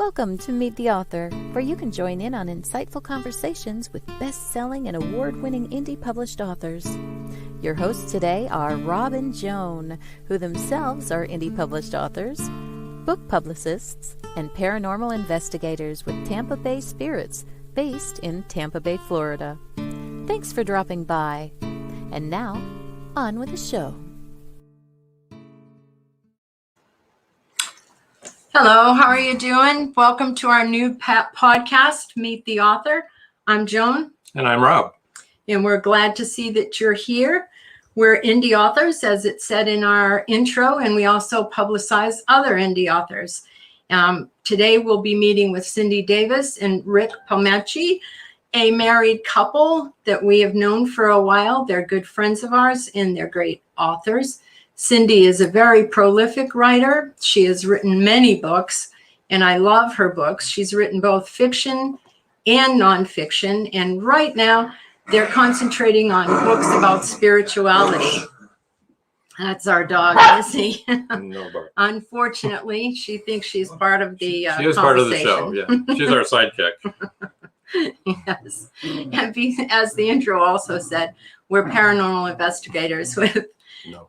Welcome to Meet the Author, where you can join in on insightful conversations with best-selling and award-winning indie published authors. Your hosts today are Rob and Joan, who themselves are indie published authors, book publicists, and paranormal investigators with Tampa Bay Spirits, based in Tampa Bay, Florida. Thanks for dropping by. And now, on with the show. Hello, how are you doing? Welcome to our new podcast, Meet the Author. I'm Joan. And I'm Rob. And we're glad to see that you're here. We're indie authors, as it said in our intro, and we also publicize other indie authors. Today we'll be meeting with Cindy Davis and Rick Palmacci, a married couple that we have known for a while. They're good friends of ours and they're great authors. Cindy is a very prolific writer. She has written many books, and I love her books. She's written both fiction and nonfiction, and right now they're concentrating on books about spirituality. That's our dog, Missy. No, Unfortunately, she thinks she's part of the She is part of the show, yeah. She's our sidekick. Yes. And as the intro also said, we're paranormal investigators with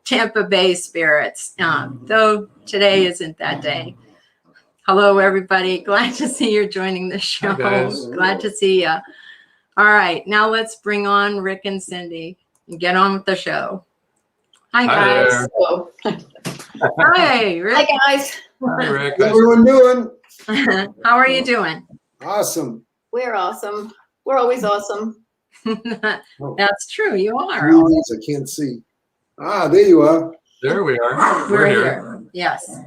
Tampa Bay Spirits, though today isn't that day. Hello, everybody. Glad to see you're joining the show. Glad to see you. All right, now let's bring on Rick and Cindy and get on with the show. Hi, guys. Hi, Rick. Hi, guys. Hi, Rick. How's everyone doing? How are you doing? Awesome. We're awesome. We're always awesome. That's true. You are. I can't see. Ah, there you are. There we are. We're here. Yes.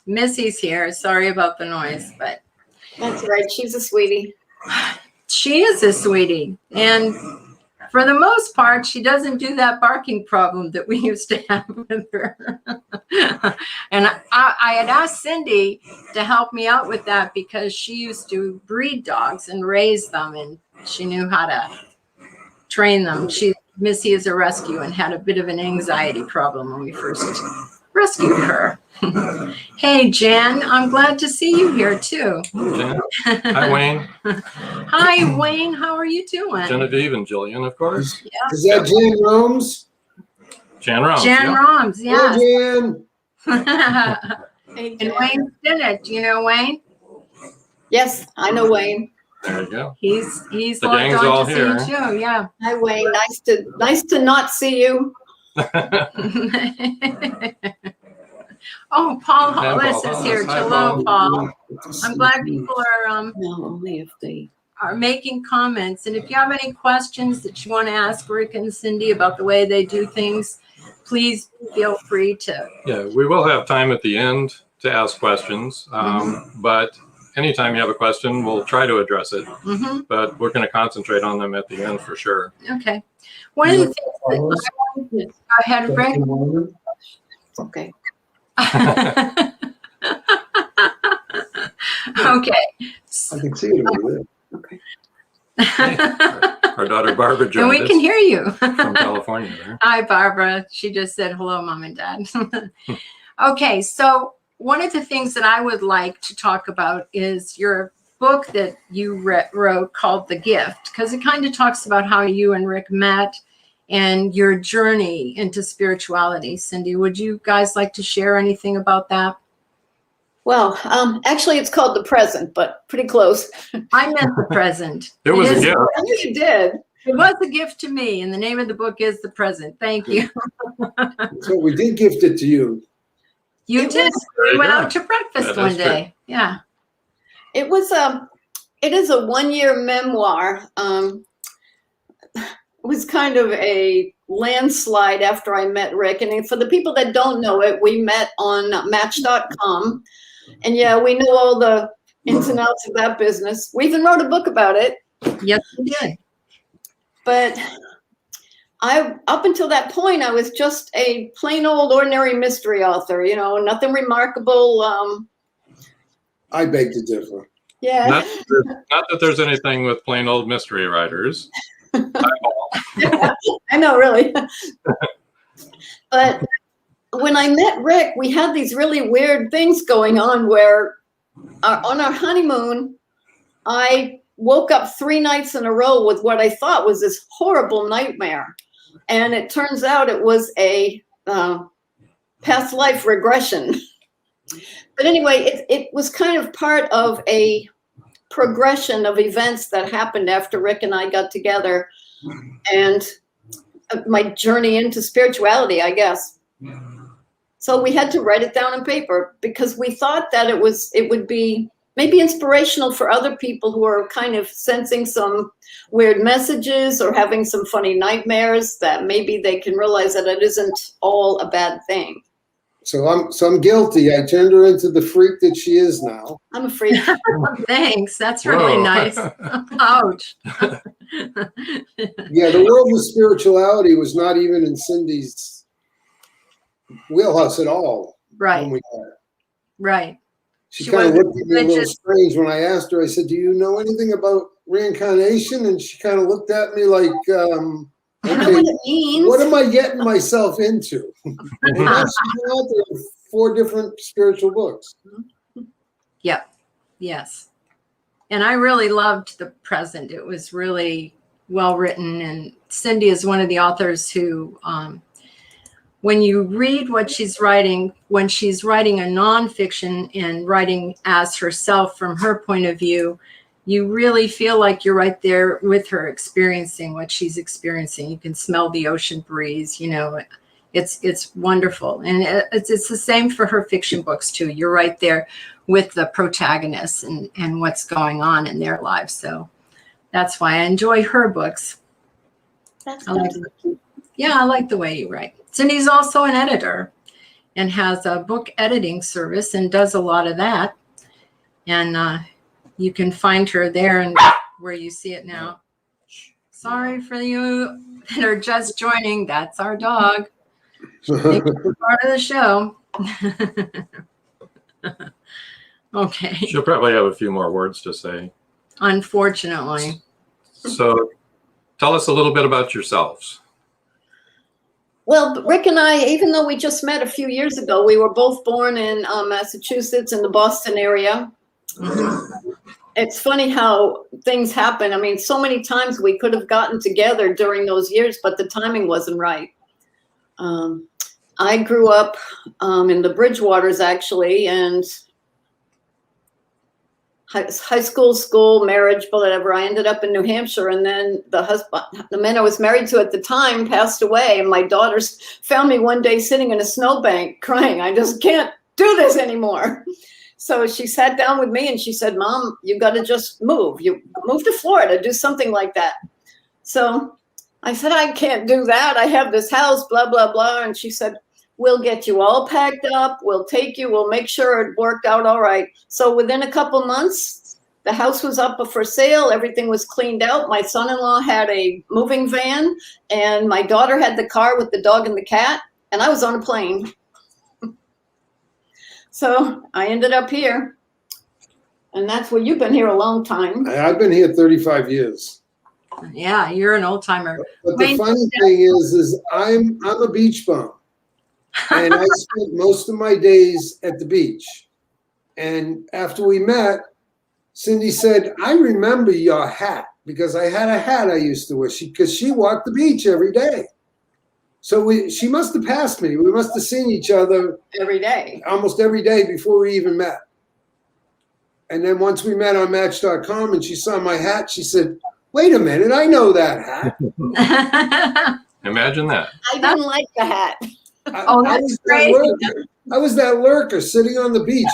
Missy's here. Sorry about the noise, but That's right. She's a sweetie. she is a sweetie. And for the most part, she doesn't do that barking problem that we used to have with her. And I had asked Cindy to help me out with that because she used to breed dogs and raise them, and she knew how to train them. Missy is a rescue and had a bit of an anxiety problem when we first rescued her. Hey, Jen, I'm glad to see you here too. Jen. Hi, Wayne. Hi, Wayne. How are you doing? Genevieve and Jillian, of course. Yeah. Is that Jan Roms? Jan Roms. Jen Roms, yeah. Hey, Jan. Hey, And Wayne Stinnett. Do you know Wayne? Yes, I know Wayne. There you go. He's The logged gang's on all to here. see you too. Yeah. Hi, Wayne. Nice to not see you. Oh, Paul Yeah, Hollis Paul is here. Hollis. Hi, Hello, Paul. Paul. I'm glad people No, only if they. are making comments. And if you have any questions that you want to ask Rick and Cindy about the way they do things, please feel free to. Yeah, we will have time at the end to ask questions. But anytime you have a question, we'll try to address it. But we're going to concentrate on them at the end for sure. Okay. One of the things that I wanted to go ahead, Rick. Okay. Okay. I can see it over there. Okay. Our daughter Barbara And joined we us can hear you. from California there. Hi, Barbara. She just said hello, Mom and Dad. Okay, so one of the things that I would like to talk about is your book that you wrote called The Gift, because it kind of talks about how you and Rick met and your journey into spirituality. Cindy, would you guys like to share anything about that? Well, actually, it's called The Present, but pretty close. I meant The Present. It was a is- gift. I knew you did. It was a gift to me, and the name of the book is The Present. Thank you. So we did gift it to you. You It did. was- We went Yeah. out to breakfast That one is true. day. Yeah. It is a one-year memoir. It was kind of a landslide after I met Rick. And for the people that don't know it, we met on Match.com. And yeah, we know all the ins and outs of that business. We even wrote a book about it. Yes, we did. But up until that point, I was just a plain old ordinary mystery author, nothing remarkable. I beg to differ. Yeah. Not that there's anything with plain old mystery writers. I know, really. But when I met Rick, we had these really weird things going on where on our honeymoon, I woke up 3 nights in a row with what I thought was this horrible nightmare. And it turns out it was a past life regression. But anyway, it was kind of part of a progression of events that happened after Rick and I got together, and my journey into spirituality, I guess. So we had to write it down on paper because we thought that it would be maybe inspirational for other people who are kind of sensing some weird messages or having some funny nightmares, that maybe they can realize that it isn't all a bad thing. So I'm guilty. I turned her into the freak that she is now. I'm a freak. Thanks. That's really Whoa. nice. Ouch. Yeah, the world of spirituality was not even in Cindy's wheelhouse at all. Right. When we met. Right. She She kind of wasn't looked at me a little religious. strange when I asked her. I said, "Do you know anything about reincarnation?" And she kind of looked at me like, I know okay, what it means. what am I getting myself into? And now she's out there with 4 different spiritual books. Yep. Yes. And I really loved The Present. It was really well written. And Cindy is one of the authors who, when you read what she's writing, when she's writing a nonfiction and writing as herself from her point of view, you really feel like you're right there with her, experiencing what she's experiencing. You can smell the ocean breeze, you know. It's wonderful. And it's the same for her fiction books too. You're right there with the protagonists and what's going on in their lives. So that's why I enjoy her books. That's I like good. Yeah, I like the way you write. Cindy's also an editor and has a book editing service and does a lot of that. And you can find her there and where you see it now. Sorry for you that are just joining. That's our dog. Make her part of the show. Okay. She'll probably have a few more words to say. Unfortunately. So tell us a little bit about yourselves. Well, Rick and I, even though we just met a few years ago, we were both born in Massachusetts in the Boston area. It's funny how things happen. I mean, so many times we could have gotten together during those years, but the timing wasn't right. I grew up in the Bridgewaters, actually, and high school, marriage, whatever. I ended up in New Hampshire, and then the man I was married to at the time passed away, and my daughters found me one day sitting in a snowbank crying. I just can't do this anymore. So she sat down with me and she said, "Mom, you got to just move. You move to Florida, do something like that." So I said, "I can't do that. I have this house, blah, blah, blah." And she said, "We'll get you all packed up. We'll take you. We'll make sure it worked out all right." So within a couple months, the house was up for sale. Everything was cleaned out. My son-in-law had a moving van, and my daughter had the car with the dog and the cat, and I was on a plane. So I ended up here, and that's where you've been here a long time. I've been here 35 years. Yeah, you're an old timer. But the funny thing is I'm a beach bum. And I spent most of my days at the beach. And after we met, Cindy said, "I remember your hat," because I had a hat I used to wear because she walked the beach every day. So she must have passed me. We must have seen each other Every day. almost every day before we even met. And then once we met on Match.com and she saw my hat, she said, "Wait a minute, I know that hat." Imagine that. I didn't like the hat. Oh, that's was crazy. I was that lurker sitting on the beach.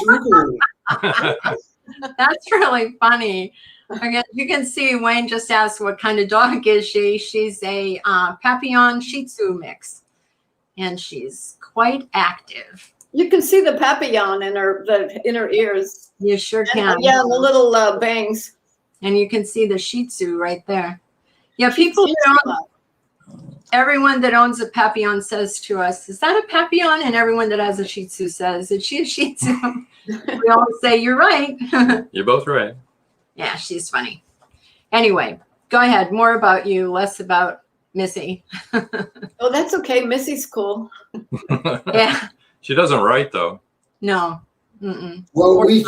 That's really funny. Again, you can see Wayne just asked what kind of dog is she. She's a Papillon Shih Tzu mix, and she's quite active. You can see the papillon in her ears. You sure can. And, yeah, and the little bangs. And you can see the Shih Tzu right there. Yeah, people don't. Everyone that owns a Papillon says to us, "Is that a Papillon?" And everyone that has a Shih Tzu says, "Is she a Shih Tzu?" We always say, "You're right." You're both right. Yeah, she's funny. Anyway, go ahead. More about you, less about Missy. Oh, that's okay. Missy's cool. Yeah. She doesn't write though. No. Well, we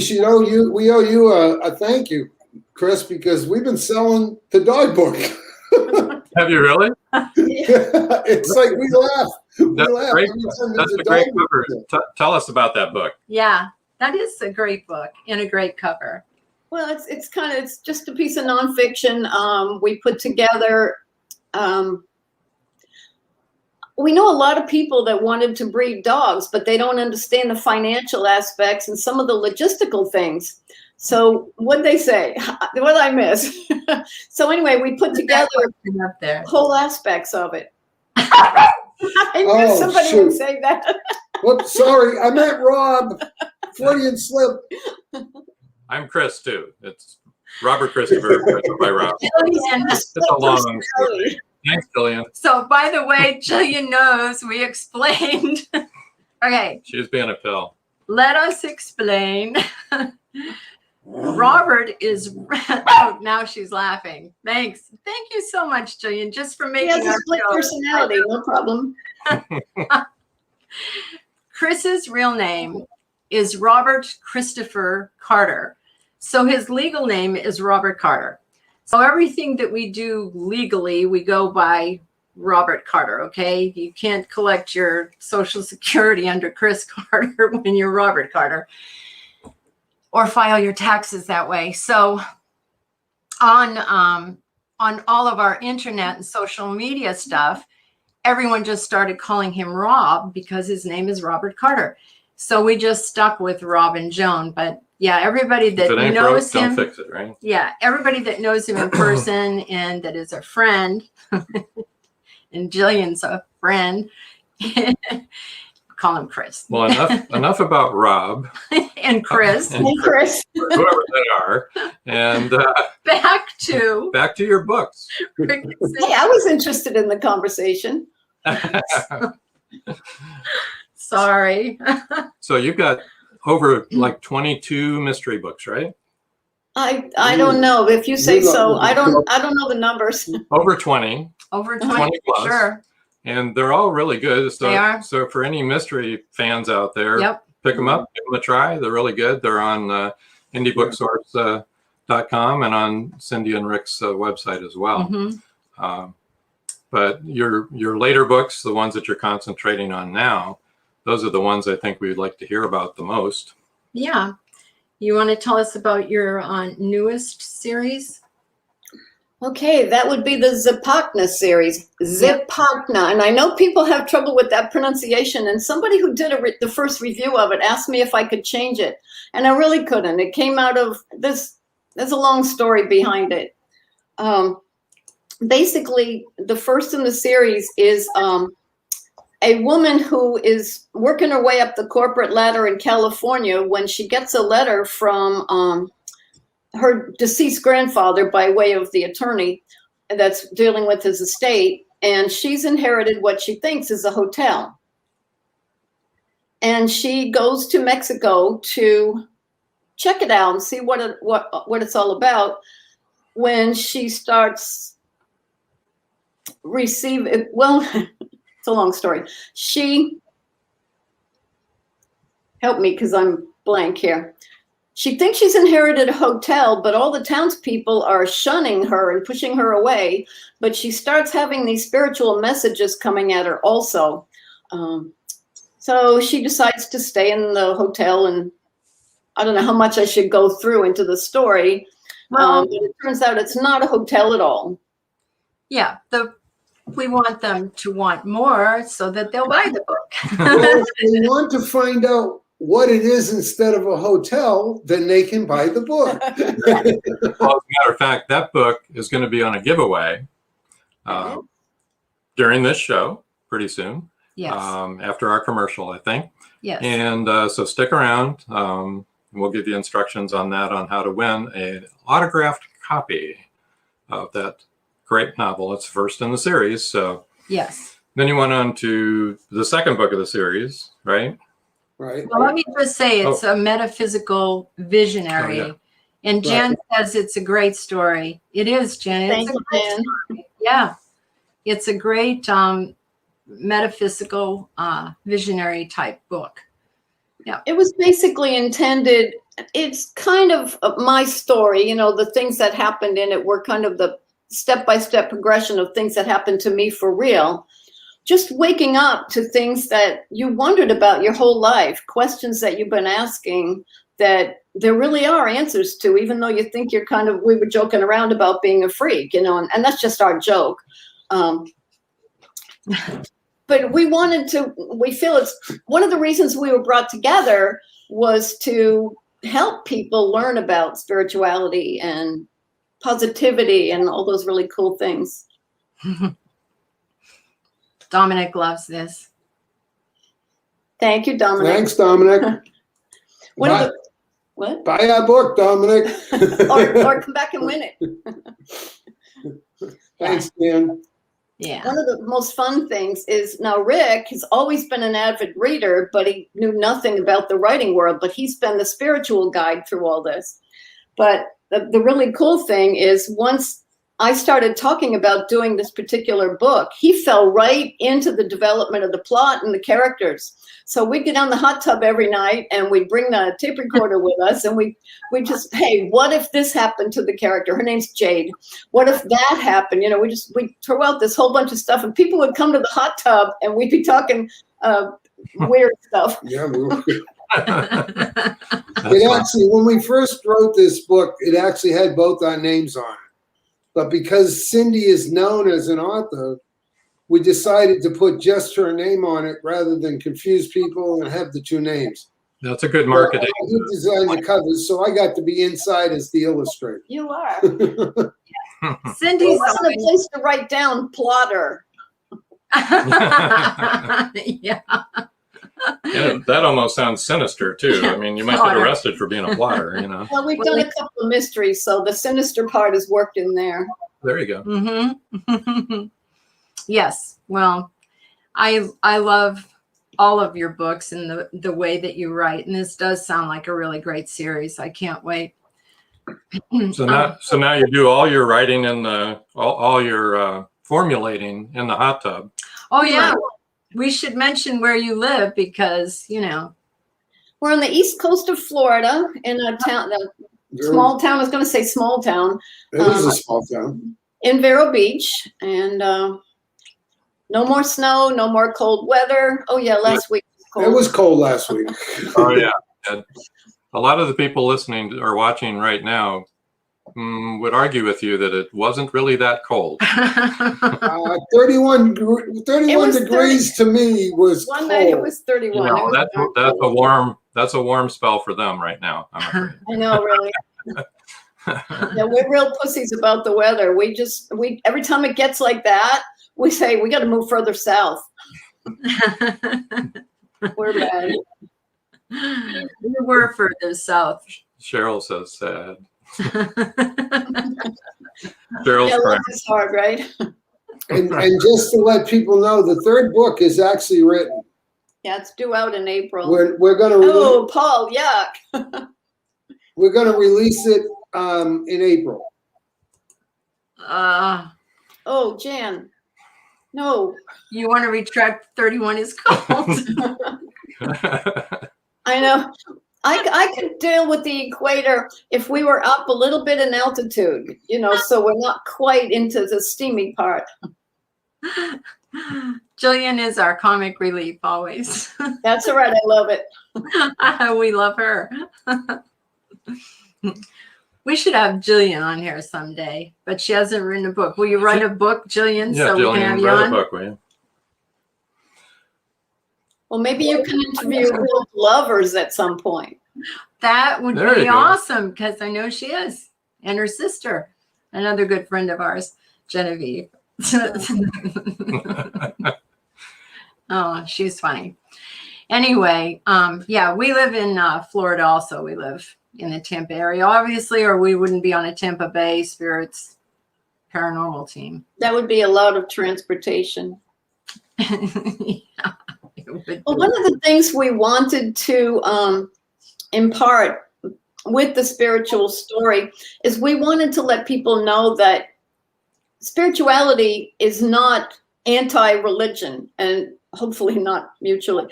should owe you. We owe you a thank you, Chris, because we've been selling the dog book. Have you really? It's like we laugh. That's a great cover. Tell us about that book. Yeah, that is a great book and a great cover. Well, it's just a piece of nonfiction we put together. We know a lot of people that wanted to breed dogs, but they don't understand the financial aspects and some of the logistical things. So what'd they say? What did I miss? So anyway, we put together up there whole aspects of it. I knew somebody would say that. Whoops, sorry, I meant Rob. Freudian slip. I'm Chris too. It's Robert Christopher by Rob. It's a long story. Thanks, Jillian. So, by the way, Jillian knows we explained. Okay. She's being a pill. Let us explain. Robert is. Oh, now she's laughing. Thanks. Thank you so much, Jillian, just for making He has a split personality. No problem. Chris's real name is Robert Christopher Carter. So his legal name is Robert Carter. So everything that we do legally, we go by Robert Carter, okay? You can't collect your Social Security under Chris Carter when you're Robert Carter, or file your taxes that way. So on all of our internet and social media stuff, everyone just started calling him Rob because his name is Robert Carter. So we just stuck with Rob and Joan, but yeah, everybody that knows him, don't fix it, right? Yeah, everybody that knows him in person and that is a friend, and Jillian's a friend, call him Chris. Well, enough about Rob and Chris and Chris, whoever they are, and back to your books. Hey, I was interested in the conversation. Sorry. So you've got over like 22 mystery books, right? I don't know. If you say so, I don't know the numbers. Over 20. Over 20 plus. Sure. And they're all really good. So, they are. So for any mystery fans out there, yep. Pick them up, give them a try. They're really good. They're on indiebooksource.com and on Cindy and Rick's website as well. Mm-hmm. But your later books, the ones that you're concentrating on now, those are the ones I think we'd like to hear about the most. Yeah. You want to tell us about your newest series? Okay, that would be the Zipacna series. Zipacna. And I know people have trouble with that pronunciation. And somebody who did the first review of it asked me if I could change it. And I really couldn't. It came out of this. There's a long story behind it. Basically, the first in the series is a woman who is working her way up the corporate ladder in California when she gets a letter from her deceased grandfather by way of the attorney that's dealing with his estate. And she's inherited what she thinks is a hotel. And she goes to Mexico to check it out and see what it's all about. When she starts receiving, well, it's a long story. Help me because I'm blank here. She thinks she's inherited a hotel, but all the townspeople are shunning her and pushing her away. But she starts having these spiritual messages coming at her also. So she decides to stay in the hotel, and I don't know how much I should go through into the story. But it turns out it's not a hotel at all. Yeah, we want them to want more so that they'll buy the book. Well, if they want to find out what it is instead of a hotel, then they can buy the book. Well, as a matter of fact, that book is going to be on a giveaway during this show pretty soon. Yes. After our commercial, I think. Yes. And so stick around. We'll give you instructions on that, on how to win an autographed copy of that great novel. It's first in the series. So yes. Then you went on to the second book of the series, right? Right. Well, let me just say it's a metaphysical visionary. Oh, yeah. And Jen says it's a great story. It is, Jen. Thank you, Jen. Yeah. It's a great metaphysical visionary type book. It was basically intended, it's kind of my story, the things that happened in it were kind of the step-by-step progression of things that happened to me for real. Just waking up to things that you wondered about your whole life, questions that you've been asking that there really are answers to, even though you think you're we were joking around about being a freak, and that's just our joke. But we feel it's one of the reasons we were brought together was to help people learn about spirituality and positivity and all those really cool things. Dominic loves this. Thank you, Dominic. Thanks, Dominic. What? Buy our book, Dominic. or come back and win it. Thanks, Dan. Yeah. One of the most fun things is now Rick has always been an avid reader, but he knew nothing about the writing world, but he's been the spiritual guide through all this. But the really cool thing is once I started talking about doing this particular book, he fell right into the development of the plot and the characters. So we'd get on the hot tub every night and we'd bring the tape recorder with us and we just, hey, what if this happened to the character? Her name's Jade. What if that happened? We'd throw out this whole bunch of stuff and people would come to the hot tub and we'd be talking weird stuff. Yeah, it actually, when we first wrote this book, it actually had both our names on it. But because Cindy is known as an author, we decided to put just her name on it rather than confuse people and have the two names. That's a good marketing. I did design the covers, so I got to be inside as the illustrator. You are. Cindy's wasn't a place to write down plotter. Yeah. Yeah, that almost sounds sinister too. I mean, you might get arrested for being a plotter, Well, we've done a couple of mysteries, so the sinister part is worked in there. There you go. Mm-hmm. Yes. Well, I love all of your books and the way that you write, and this does sound like a really great series. I can't wait. So now you do all your writing in all your formulating in the hot tub. Oh yeah. We should mention where you live because, we're on the east coast of Florida in a town, small town. I was going to say small town. It is a small town. In Vero Beach. And no more snow, no more cold weather. Oh, yeah, last week was cold. It was cold last week. Oh, yeah. And a lot of the people listening or watching right now would argue with you that it wasn't really that cold. 31 degrees to me was one cold. night it was 31. That's a warm spell for them right now, I'm afraid. I know, really. Yeah, we're real pussies about the weather. We every time it gets like that, we say we got to move further south. We're bad. We were further south. Cheryl says sad. Yeah, life is hard, right? And just to let people know, the third book is actually written. Yeah, it's due out in April. We're gonna Oh, Paul, yuck. we're gonna release it in April. Oh, Jan. No. You want to retract 31 is cold. I know. I could deal with the equator if we were up a little bit in altitude, so we're not quite into the steamy part. Jillian is our comic relief always. That's all right. I love it. We love her. We should have Jillian on here someday, but she hasn't written a book. Will you write a book, Jillian? Yeah, so Jillian, we can have you write on? a book, will you? Well, maybe you can interview real lovers at some point. That would There be you go. awesome because I know she is. And her sister, another good friend of ours, Genevieve. Oh, she's funny. Anyway, yeah, we live in Florida also. We live in the Tampa area, obviously, or we wouldn't be on a Tampa Bay Spirits paranormal team. That would be a lot of transportation. Yeah, it would Well, be. one of the things we wanted to impart with the spiritual story is we wanted to let people know that spirituality is not anti-religion and hopefully not mutually.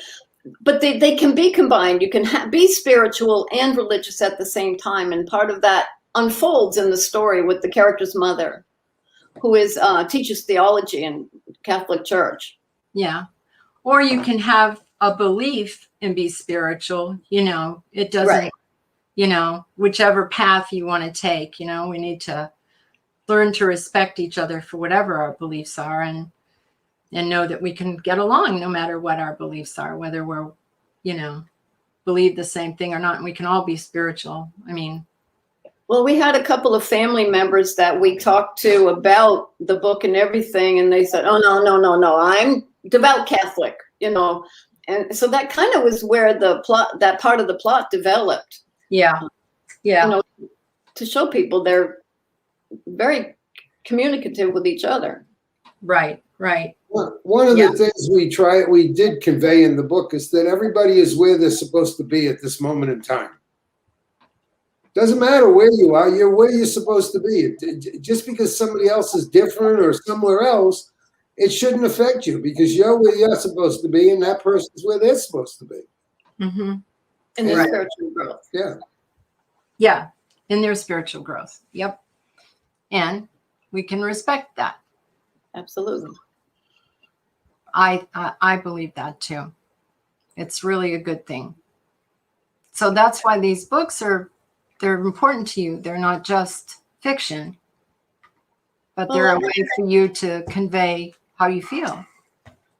but they can be combined. You can be spiritual and religious at the same time. And part of that unfolds in the story with the character's mother, who is teaches theology in Catholic Church. Yeah. Or you can have a belief and be spiritual. It doesn't, Right. Whichever path you want to take, we need to learn to respect each other for whatever our beliefs are, and know that we can get along no matter what our beliefs are, whether we're, believe the same thing or not. And we can all be spiritual. Well, we had a couple of family members that we talked to about the book and everything, and they said, "Oh, no, I'm devout Catholic," and so that kind of was where that part of the plot developed. Yeah. To show people they're very communicative with each other. Right. One of the things we did convey in the book is that everybody is where they're supposed to be at this moment in time. Doesn't matter where you are, you're where you're supposed to be. Just because somebody else is different or somewhere else, it shouldn't affect you, because you're where you're supposed to be and that person's where they're supposed to be. Mm-hmm. In their spiritual growth. Yeah. Yeah. In their spiritual growth. Yep. And we can respect that. Absolutely. I believe that too. It's really a good thing. So that's why these books they're important to you. They're not just fiction, but they're a way for you to convey how you feel.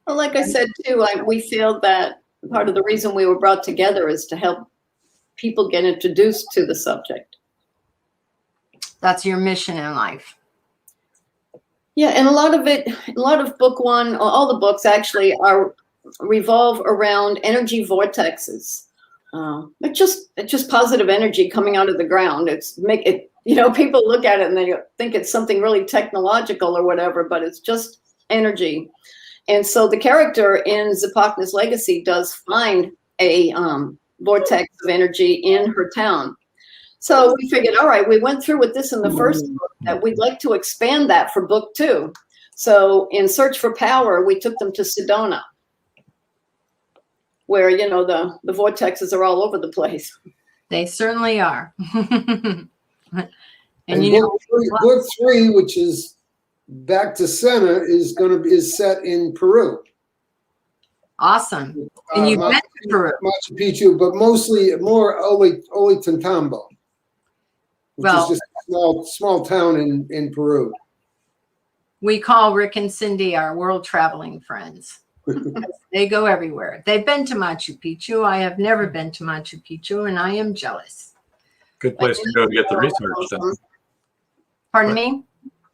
Well, like I said too, we feel that part of the reason we were brought together is to help people get introduced to the subject. That's your mission in life. Yeah, and a lot of book one, all the books actually revolve around energy vortexes. It's just positive energy coming out of the ground. People look at it and they think it's something really technological or whatever, but it's just energy. And so the character in Zapachna's Legacy does find a vortex of energy in her town. So we figured, all right, we went through with this in the first book, that we'd like to expand that for book 2. So in Search for Power, we took them to Sedona, where, the vortexes are all over the place. They certainly are. and book 3, which is Back to Center, is set in Peru. Awesome. And you've been to Peru. Machu Picchu, but mostly more Ollantaytambo, which is just a small town in Peru. We call Rick and Cindy our world traveling friends. They go everywhere. They've been to Machu Picchu. I have never been to Machu Picchu, and I am jealous. Good place to go to get the research done. Pardon me?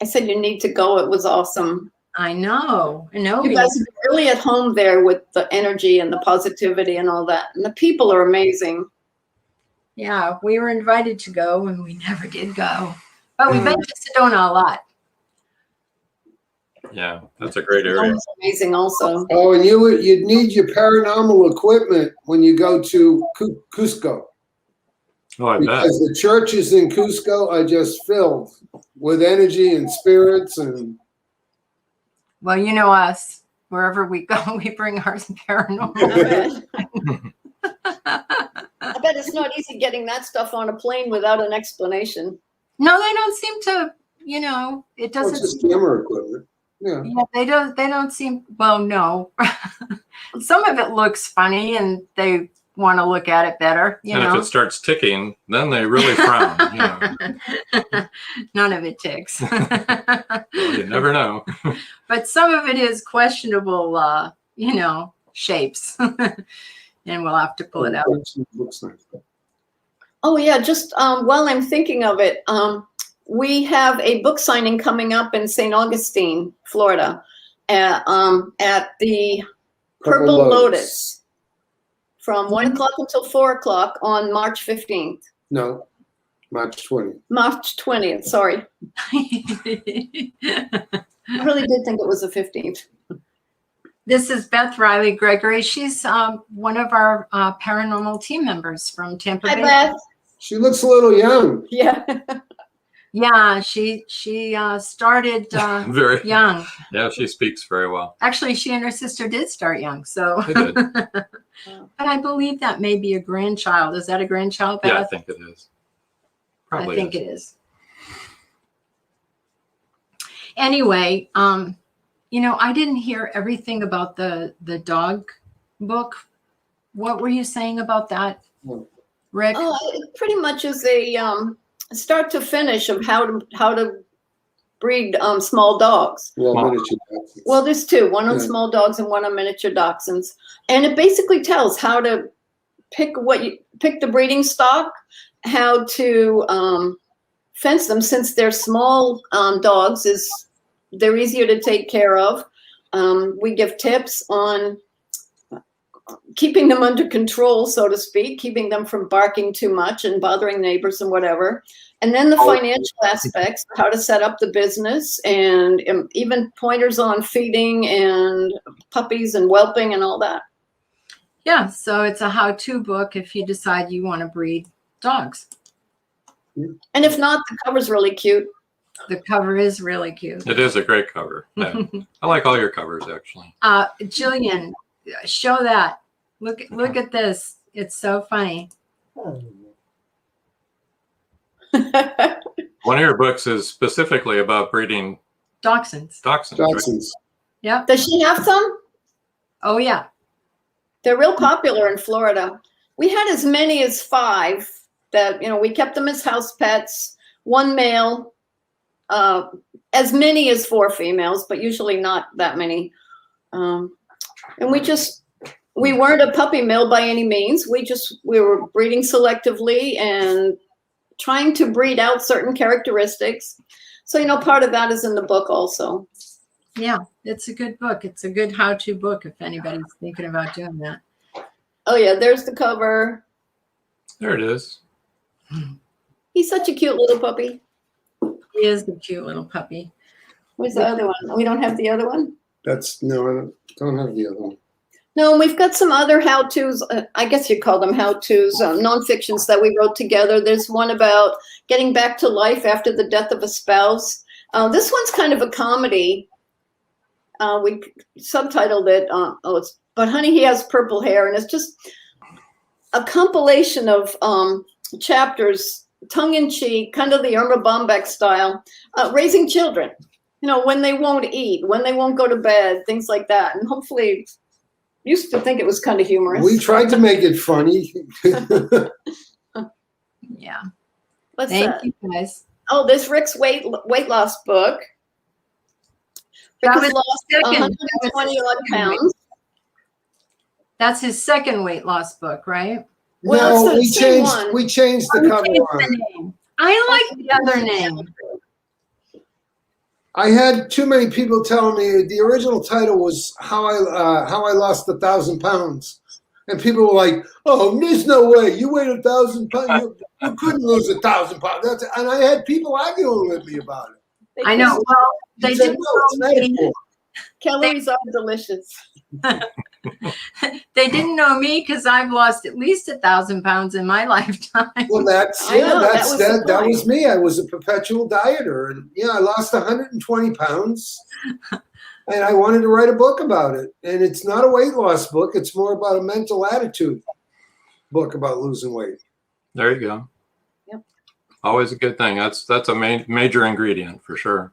I said you need to go. It was awesome. I know. You guys are really at home there with the energy and the positivity and all that. And the people are amazing. Yeah, we were invited to go and we never did go. But we've been to Sedona a lot. Yeah, that's a great area. It's amazing also. Oh, and you'd need your paranormal equipment when you go to Cusco. Oh, I bet. Because the churches in Cusco are just filled with energy and spirits and... Well, you know us. Wherever we go, we bring our paranormal. I bet it's not easy getting that stuff on a plane without an explanation. No, they don't seem to, it doesn't. It's just camera equipment. Yeah. They don't seem, well, no. Some of it looks funny and they want to look at it better, If it starts ticking, then they really frown. None of it ticks. Well, you never know. But some of it is questionable, shapes. And we'll have to pull it out. Looks nice. Oh yeah, just while I'm thinking of it, we have a book signing coming up in St. Augustine, Florida, at the Purple Lotus from 1 o'clock until 4 o'clock on March 15th. No, March 20th. March 20th, sorry. I really did think it was the 15th. This is Beth Riley Gregory. She's one of our paranormal team members from Tampa Bay. Hi, Beth. She looks a little young. Yeah. Yeah, she started Very young. Yeah, she speaks very well. Actually, she and her sister did start young. So They did. But I believe that may be a grandchild. Is that a grandchild, Beth? Yeah, I think it is. Probably I think it is. Anyway, I didn't hear everything about the dog book. What were you saying about that, Rick? Oh, it pretty much is a start to finish of how to breed small dogs. Well, miniature dachshunds. Well, there's two, one on small dogs and one on miniature dachshunds. And it basically tells how to pick the breeding stock, how to fence them, since they're small dogs, they're easier to take care of. We give tips on keeping them under control, so to speak, keeping them from barking too much and bothering neighbors and whatever. And then the financial aspects, how to set up the business, and even pointers on feeding and puppies and whelping and all that. Yeah, so it's a how-to book if you decide you want to breed dogs. And if not, the cover's really cute. The cover is really cute. It is a great cover. Yeah. I like all your covers, actually. Jillian, show that. Look at this. It's so funny. One of your books is specifically about breeding Dachshunds. Dachshunds. Yep. Does she have some? Oh, yeah. They're real popular in Florida. We had as many as 5 that, we kept them as house pets, 1 male, as many as 4 females, but usually not that many. And we weren't a puppy mill by any means. We were breeding selectively and trying to breed out certain characteristics. So, part of that is in the book also. Yeah, it's a good book. It's a good how-to book if anybody's thinking about doing that. Oh, yeah, there's the cover. There it is. He's such a cute little puppy. He is the cute little puppy. Where's the other one? We don't have the other one? No, I don't have the other one. No, we've got some other how-tos. I guess you call them how-tos, non-fictions that we wrote together. There's one about getting back to life after the death of a spouse. This one's kind of a comedy. We subtitled it, But Honey, He Has Purple Hair. And it's just a compilation of chapters, tongue-in-cheek, kind of the Irma Bombeck style, raising children, when they won't eat, when they won't go to bed, things like that. And hopefully, used to think it was kind of humorous. We tried to make it funny. Yeah. What's Thank that? you, guys. Oh, this Rick's weight loss book. Rick has lost 120 odd pounds. That's his second weight loss book, right? Well, No, it's the same one. we changed the cover on it. I like the other name. I had too many people telling me the original title was how I lost 1,000 pounds, and people were like, "Oh, there's no way you weighed 1,000 pounds. You couldn't lose 1,000 pounds." And I had people arguing with me about it. I know. Well, they said, didn't "No, it's know me. metaphor." Calories are delicious. They didn't know me because I've lost at least 1,000 pounds in my lifetime. Well, that was me. I was a perpetual dieter, and I lost 120 pounds, and I wanted to write a book about it. And it's not a weight loss book; it's more about a mental attitude book about losing weight. There you go. Yep. Always a good thing. That's a major ingredient for sure.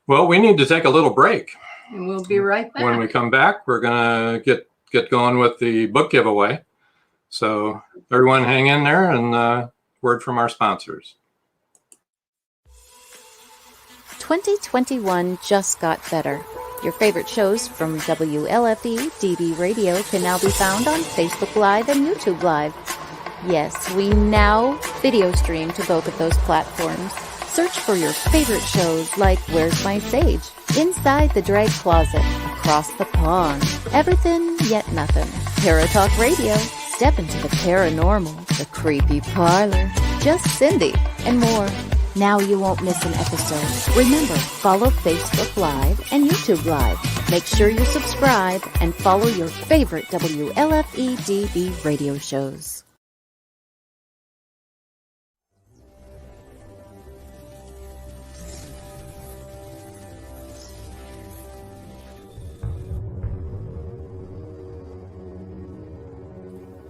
Well, we need to take a little break. And we'll be right back. When we come back, we're gonna get going with the book giveaway. So everyone hang in there, and word from our sponsors. 2021 just got better. Your favorite shows from WLFE DB Radio can now be found on Facebook Live and YouTube Live. Yes, we now video stream to both of those platforms. Search for your favorite shows like Where's My Sage, Inside the Drag Closet, Across the Pond, Everything Yet Nothing, Paratalk Radio, Step into the Paranormal, The Creepy Parlor, Just Cindy, and more. Now you won't miss an episode. Remember, follow Facebook Live and YouTube Live. Make sure you subscribe and follow your favorite WLFE DB radio shows.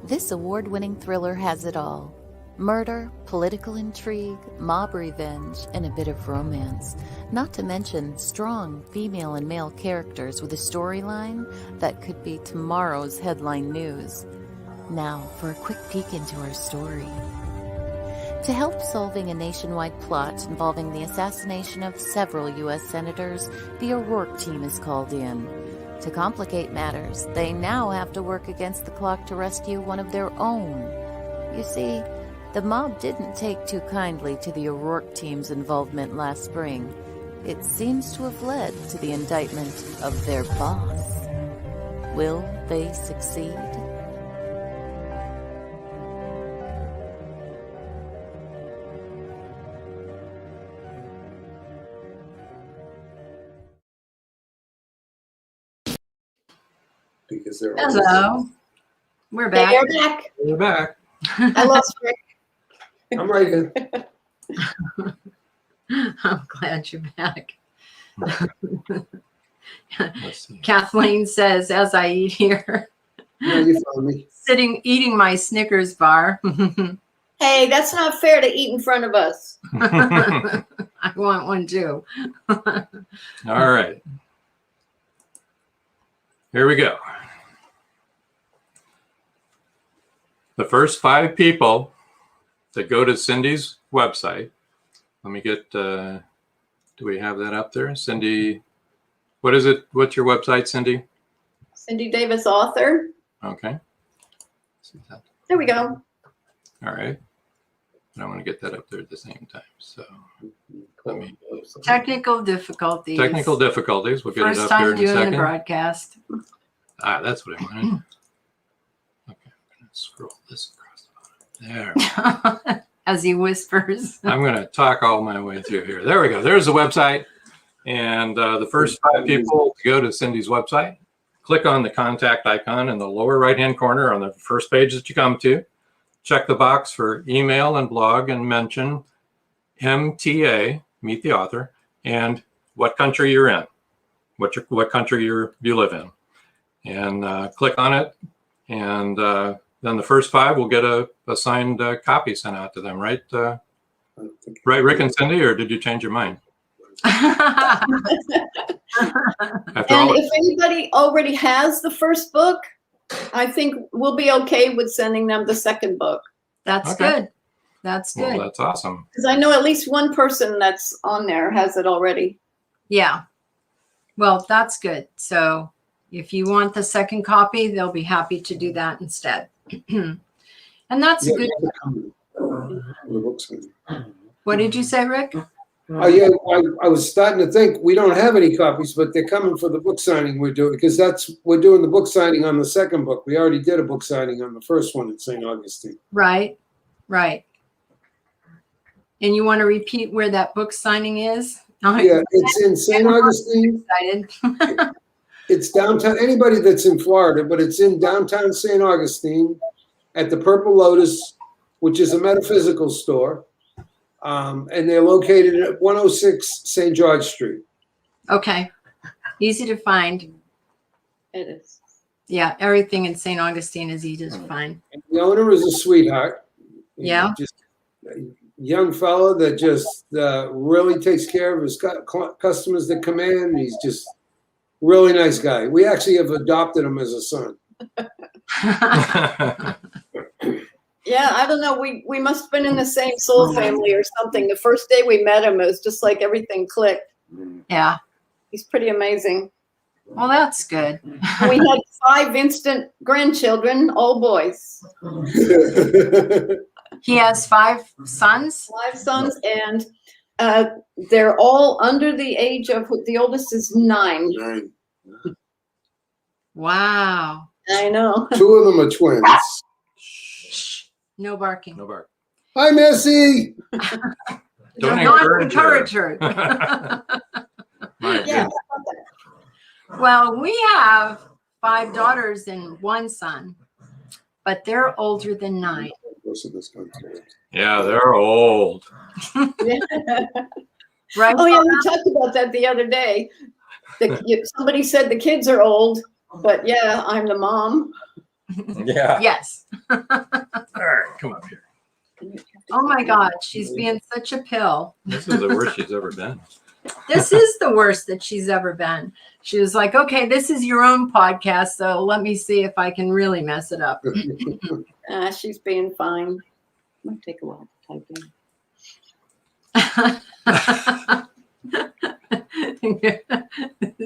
This award-winning thriller has it all. Murder, political intrigue, mob revenge, and a bit of romance. Not to mention strong female and male characters with a storyline that could be tomorrow's headline news. Now for a quick peek into our story. To help solving a nationwide plot involving the assassination of several U.S. senators, the O'Rourke team is called in. To complicate matters, they now have to work against the clock to rescue one of their own. You see, the mob didn't take too kindly to the O'Rourke team's involvement last spring. It seems to have led to the indictment of their boss. Will they succeed? Because they're Hello. We're Hey, back. you're back. We're back. I lost Rick. I'm right here. I'm glad you're back. Let's see. Kathleen says, as I eat here, No, you found me. eating my Snickers bar. Hey, that's not fair to eat in front of us. I want one too. All right. Here we go. The first 5 people that go to Cindy's website. Let me get, do we have that up there? Cindy, what is it? What's your website, Cindy? Cindy Davis, author. Okay. See that? There we go. All right. And I want to get that up there at the same time. So let me. Technical difficulties. Technical difficulties. We'll get First it up here time in a doing the second. broadcast. Ah, that's what I wanted. Okay, I'm going to scroll this across. There. As he whispers. I'm going to talk all my way through here. There we go. There's the website. And the first 5 people to go to Cindy's website, click on the contact icon in the lower right-hand corner on the first page that you come to. Check the box for email and blog and mention MTA, meet the author, and what country you're in, what country you live in. And click on it. And then the first 5 will get a signed copy sent out to them, right? Right, Rick and Cindy, or did you change your mind? After And all, if anybody already has the first book, I think we'll be okay with sending them the second book. That's Okay. good. That's well, good. that's awesome. Because I know at least one person that's on there has it already. Yeah. Well, that's good. So if you want the second copy, they'll be happy to do that instead. And that's Yeah, good. the books. What did you say, Rick? Oh, yeah, I was starting to think we don't have any copies, but they're coming for the book signing we're doing, because we're doing the book signing on the second book. We already did a book signing on the first one at St. Augustine. Right. Right. And you want to repeat where that book signing is? Yeah, it's in St. Augustine. Excited. It's downtown, anybody that's in Florida, but it's in downtown St. Augustine at the Purple Lotus, which is a metaphysical store. And they're located at 106 St. George Street. Okay. Easy to find. It is. Yeah. Everything in St. Augustine is easy to find. And the owner is a sweetheart. Yeah. Just a young fellow that just really takes care of his customers that come in. He's just really nice guy. We actually have adopted him as a son. Yeah, I don't know. We must have been in the same soul family or something. The first day we met him, it was just like everything clicked. Yeah. He's pretty amazing. Well, that's good. We had 5 instant grandchildren, all boys. He has 5 sons. 5 sons, and they're all under the age of, the oldest is 9. Wow. I know. 2 of them are twins. No barking. No bark. Hi, Missy. Don't Don't encourage her. My Yeah. goodness. Well, we have 5 daughters and 1 son, but they're older than 9. Yeah, they're old. Right? Oh yeah, we talked about that the other day. Somebody said the kids are old, but yeah, I'm the mom. Yeah. Yes. All right, come up here. Oh my God, she's being such a pill. This is the worst she's ever been. This is the worst that she's ever been. She was like, okay, this is your own podcast, so let me see if I can really mess it up. She's being fine. Might take a while to type in.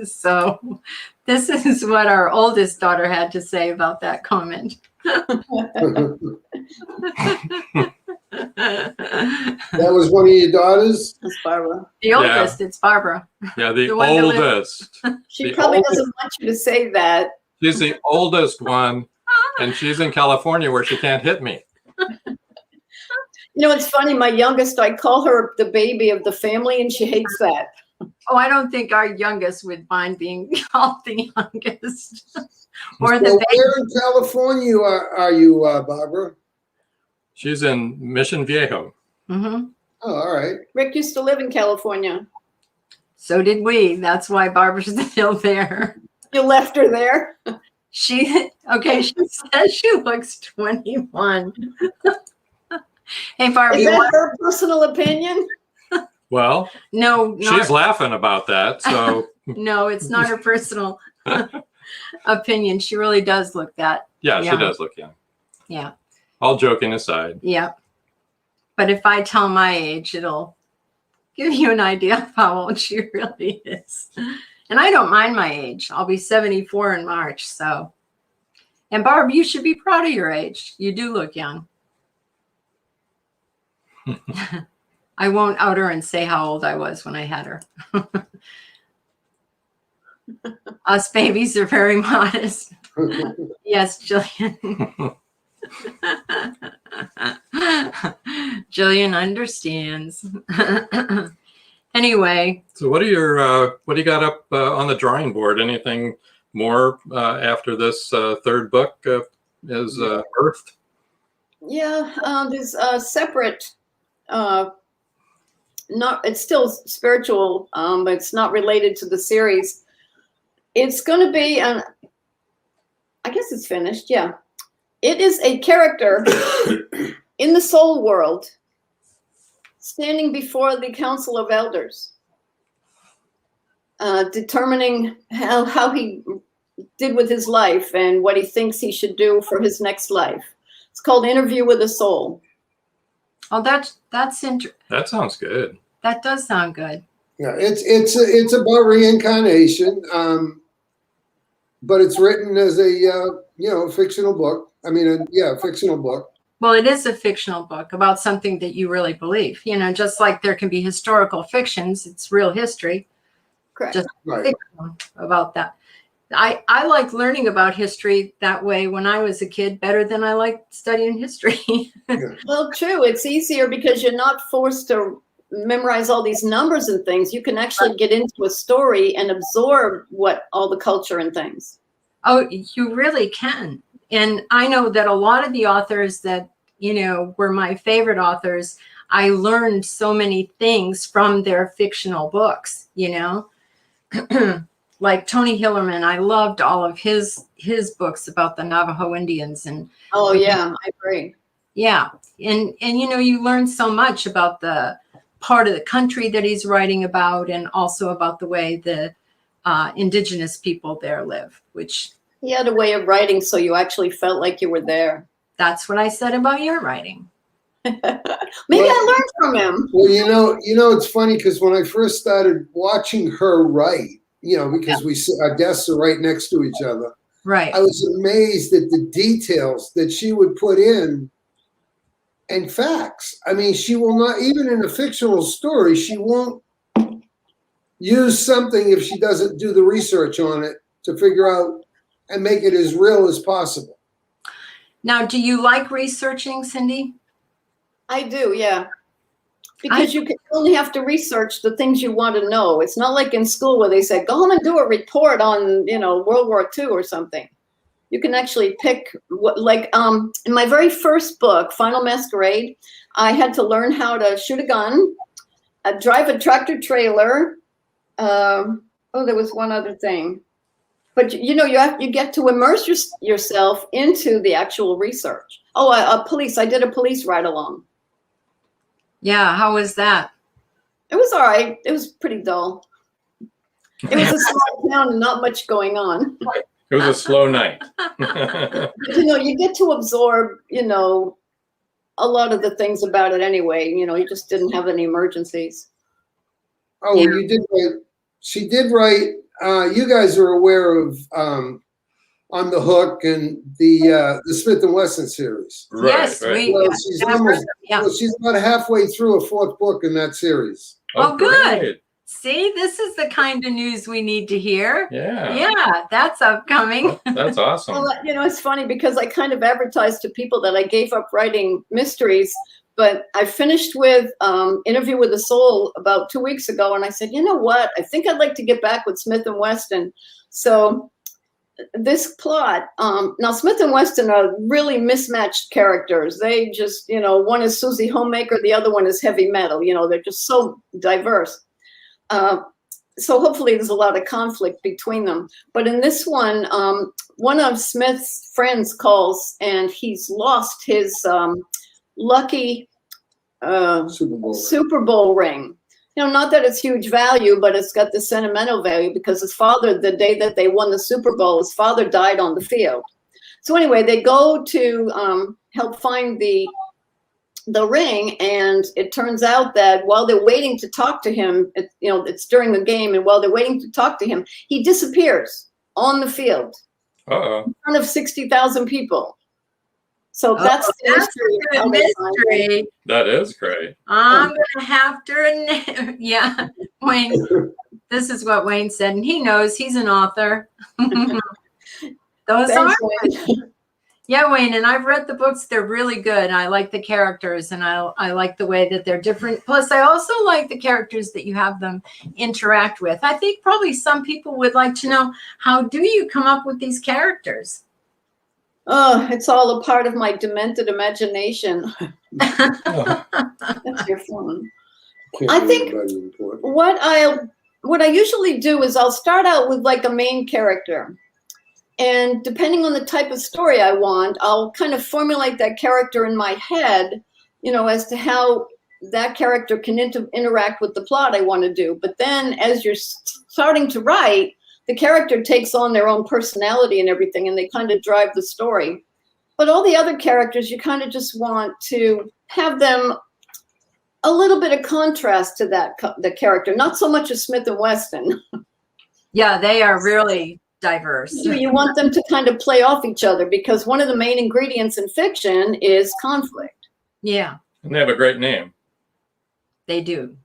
So this is what our oldest daughter had to say about that comment. That was one of your daughters? That's Barbara. The oldest, it's Barbara. Yeah, the one that lives- oldest. She The probably oldest- doesn't want you to say that. She's the oldest one, and she's in California where she can't hit me. You know, it's funny. My youngest, I call her the baby of the family, and she hates that. Oh, I don't think our youngest would mind being called the youngest. Or So the baby. where in California are you, Barbara? She's in Mission Viejo. Mm-hmm. Oh, all right. Rick used to live in California. So did we. That's why Barbara's still there. You left her there. She says she looks 21. Hey, Barbara, Is you that want- her personal opinion? Well, no, she's laughing about that. So no, it's not her personal opinion. She really does look that. yeah, she Yeah. does look young. Yeah. All joking aside. Yeah. But if I tell my age, it'll give you an idea of how old she really is. And I don't mind my age. I'll be 74 in March. So, and Barb, you should be proud of your age. You do look young. I won't out her and say how old I was when I had her. Us babies are very modest. Yes, Jillian. Jillian understands. Anyway. So what do you got up on the drawing board? Anything more after this third book is birthed? Yeah, there's a separate, it's still spiritual, but it's not related to the series. It's going to be, I guess it's finished, yeah. It is a character in the soul world standing before the Council of Elders, determining how he did with his life and what he thinks he should do for his next life. It's called Interview with a Soul. Oh, that's interesting. That sounds good. That does sound good. Yeah, it's about reincarnation, but it's written as a fictional book. I mean, a fictional book. Well, it is a fictional book about something that you really believe. You know, just like there can be historical fictions, it's real history. Correct. Just Right. fictional about that. I like learning about history that way when I was a kid better than I like studying history. Well, true. It's easier because you're not forced to memorize all these numbers and things. You can actually get into a story and absorb what all the culture and things. Oh, you really can. And I know that a lot of the authors that, were my favorite authors, I learned so many things from their fictional books, like Tony Hillerman. I loved all of his books about the Navajo Indians. And Oh, yeah, I agree. yeah. And you learn so much about the part of the country that he's writing about, and also about the way the indigenous people there live, which He had a way of writing so you actually felt like you were there. that's what I said about your writing. Maybe I learned from him. Well, it's funny because when I first started watching her write, because our desks are right next to each other, Right. I was amazed at the details that she would put in and facts. I mean, she will not, even in a fictional story, she won't use something if she doesn't do the research on it to figure out and make it as real as possible. Now, do you like researching, Cindy? I do, yeah. Because you can only have to research the things you want to know. It's not like in school where they say, go home and do a report on, World War II or something. You can actually pick in my very first book, Final Masquerade, I had to learn how to shoot a gun, drive a tractor trailer. There was one other thing. But you get to immerse yourself into the actual research. Oh, police. I did a police ride along. Yeah, how was that? It was all right. It was pretty dull. It was a small town and not much going on. It was a slow night. But, you get to absorb, a lot of the things about it anyway. You just didn't have any emergencies. Oh, Yeah. you did write. She did write. You guys are aware of On the Hook and the Smith and Wesson series. Right, Yes, right. we. Well, she's almost. Yeah. Well, she's about halfway through a 4th book in that series. Oh, good. great. See, this is the kind of news we need to hear. Yeah. Yeah, that's upcoming. That's awesome. Well, it's funny because I kind of advertised to people that I gave up writing mysteries, but I finished with Interview with the Soul about 2 weeks ago, and I said, you know what? I think I'd like to get back with Smith and Wesson. So this plot, now Smith and Wesson are really mismatched characters. They just, one is Susie Homemaker, the other one is heavy metal. They're just so diverse. So hopefully there's a lot of conflict between them. But in this one of Smith's friends calls and he's lost his lucky Super Bowl ring. Not that it's huge value, but it's got the sentimental value because his father, the day that they won the Super Bowl, his father died on the field. So anyway, they go to help find the ring, and it turns out that while they're waiting to talk to him, it's during the game, and while they're waiting to talk to him, he disappears on the field in front of 60,000 people. So that's a good mystery. That is great. I'm gonna have to, yeah, Wayne. This is what Wayne said, and he knows he's an author. Those Thanks, are. Wayne. Yeah, Wayne, and I've read the books. They're really good. I like the characters, and I like the way that they're different. Plus, I also like the characters that you have them interact with. I think probably some people would like to know, how do you come up with these characters? Oh, it's all a part of my demented imagination. Oh. That's your phone. Can't I do think anybody report. what I usually do is I'll start out with like a main character. And depending on the type of story I want, I'll kind of formulate that character in my head, as to how that character can interact with the plot I want to do. But then as you're starting to write, the character takes on their own personality and everything, and they kind of drive the story. But all the other characters, you kind of just want to have them a little bit of contrast to the character, not so much as Smith and Wesson. Yeah, they are really diverse. You want them to kind of play off each other because one of the main ingredients in fiction is conflict. Yeah, And they have a great name. they do.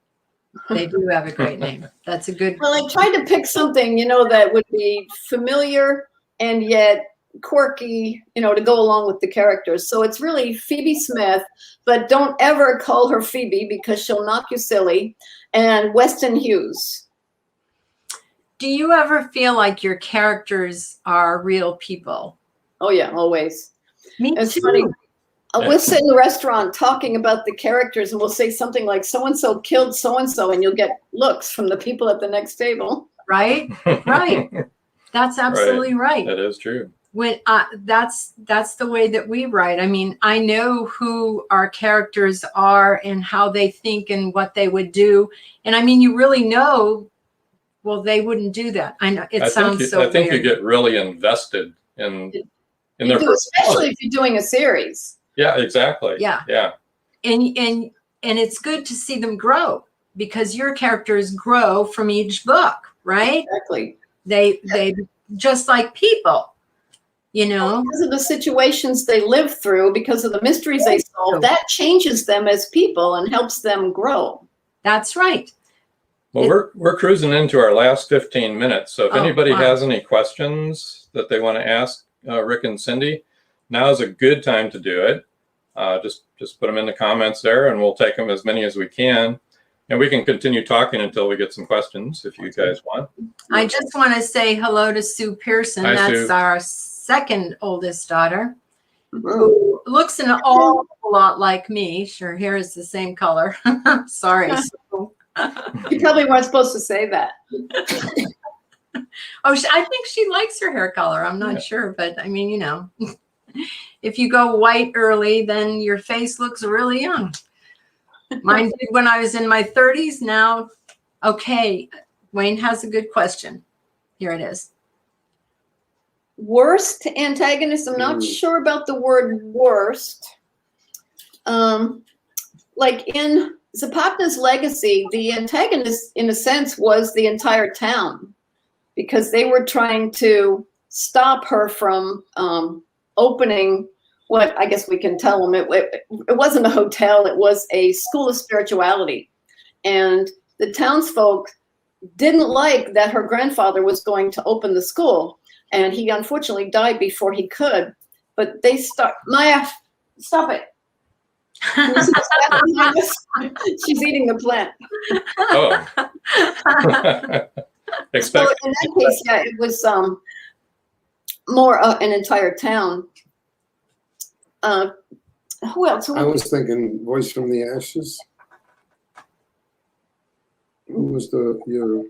They do have a great name. That's a good. Well, I tried to pick something, that would be familiar and yet quirky, to go along with the characters. So it's really Phoebe Smith, but don't ever call her Phoebe because she'll knock you silly, and Weston Hughes. Do you ever feel like your characters are real people? Oh yeah, always. Me It's too. funny. We'll sit in a restaurant talking about the characters, and we'll say something like "so-and-so killed so-and-so," and you'll get looks from the people at the next table. Right? Right. That's absolutely right. That is true. When that's the way that we write. I mean, I know who our characters are and how they think and what they would do. And I mean, you really know, well, they wouldn't do that. I know it sounds so weird. I think you get really invested in their You do, especially if you're doing a series. Yeah, exactly. Yeah. Yeah. And it's good to see them grow because your characters grow from each book, right? Exactly. They just like people, Because of the situations they live through, because of the mysteries they solve, that changes them as people and helps them grow. That's right. Well, we're cruising into our last 15 minutes. So if anybody wow. has any questions that they want to ask Rick and Cindy, now is a good time to do it. Just put them in the comments there, and we'll take them as many as we can. And we can continue talking until we get some questions if you guys want. I just want to say hello to Sue Pearson. Hi, That's Sue. our second oldest daughter, Oh, who looks an awful lot like me. Her hair is the same color. Sorry, Sue. You probably weren't supposed to say that. Oh, I think she likes her hair color. I'm not sure, but I mean, if you go white early, then your face looks really young. Mine did when I was in my 30s. Now, okay, Wayne has a good question. Here it is. Worst antagonist. I'm not sure about the word worst. Like in Zapotna's Legacy, the antagonist, in a sense, was the entire town, because they were trying to stop her from opening what I guess we can tell them. It wasn't a hotel, it was a school of spirituality. And the townsfolk didn't like that her grandfather was going to open the school. And he unfortunately died before he could. But they Maya, stop it. She's eating the plant. Oh. So in that case, yeah, it was more an entire town. Who else? I was thinking Voice from the Ashes. Who was your?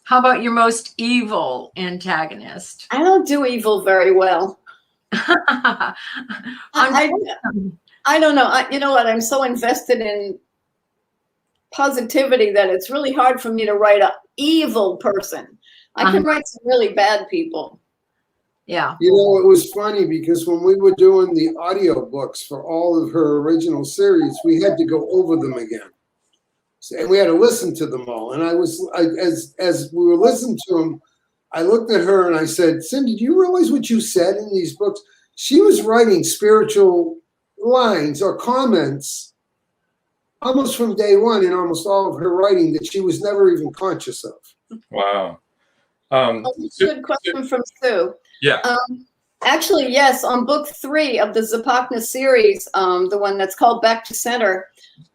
How about your most evil antagonist? I don't do evil very well. I don't know. You know what? I'm so invested in positivity that it's really hard for me to write an evil person. I can write some really bad people. Yeah. You know, it was funny because when we were doing the audio books for all of her original series, we had to go over them again. And we had to listen to them all. And as we were listening to them, I looked at her and I said, Cindy, do you realize what you said in these books? She was writing spiritual lines or comments almost from day one in almost all of her writing that she was never even conscious of. Wow. Good question from Sue. Yeah. Actually, yes, on book 3 of the Zapotna series, the one that's called Back to Center,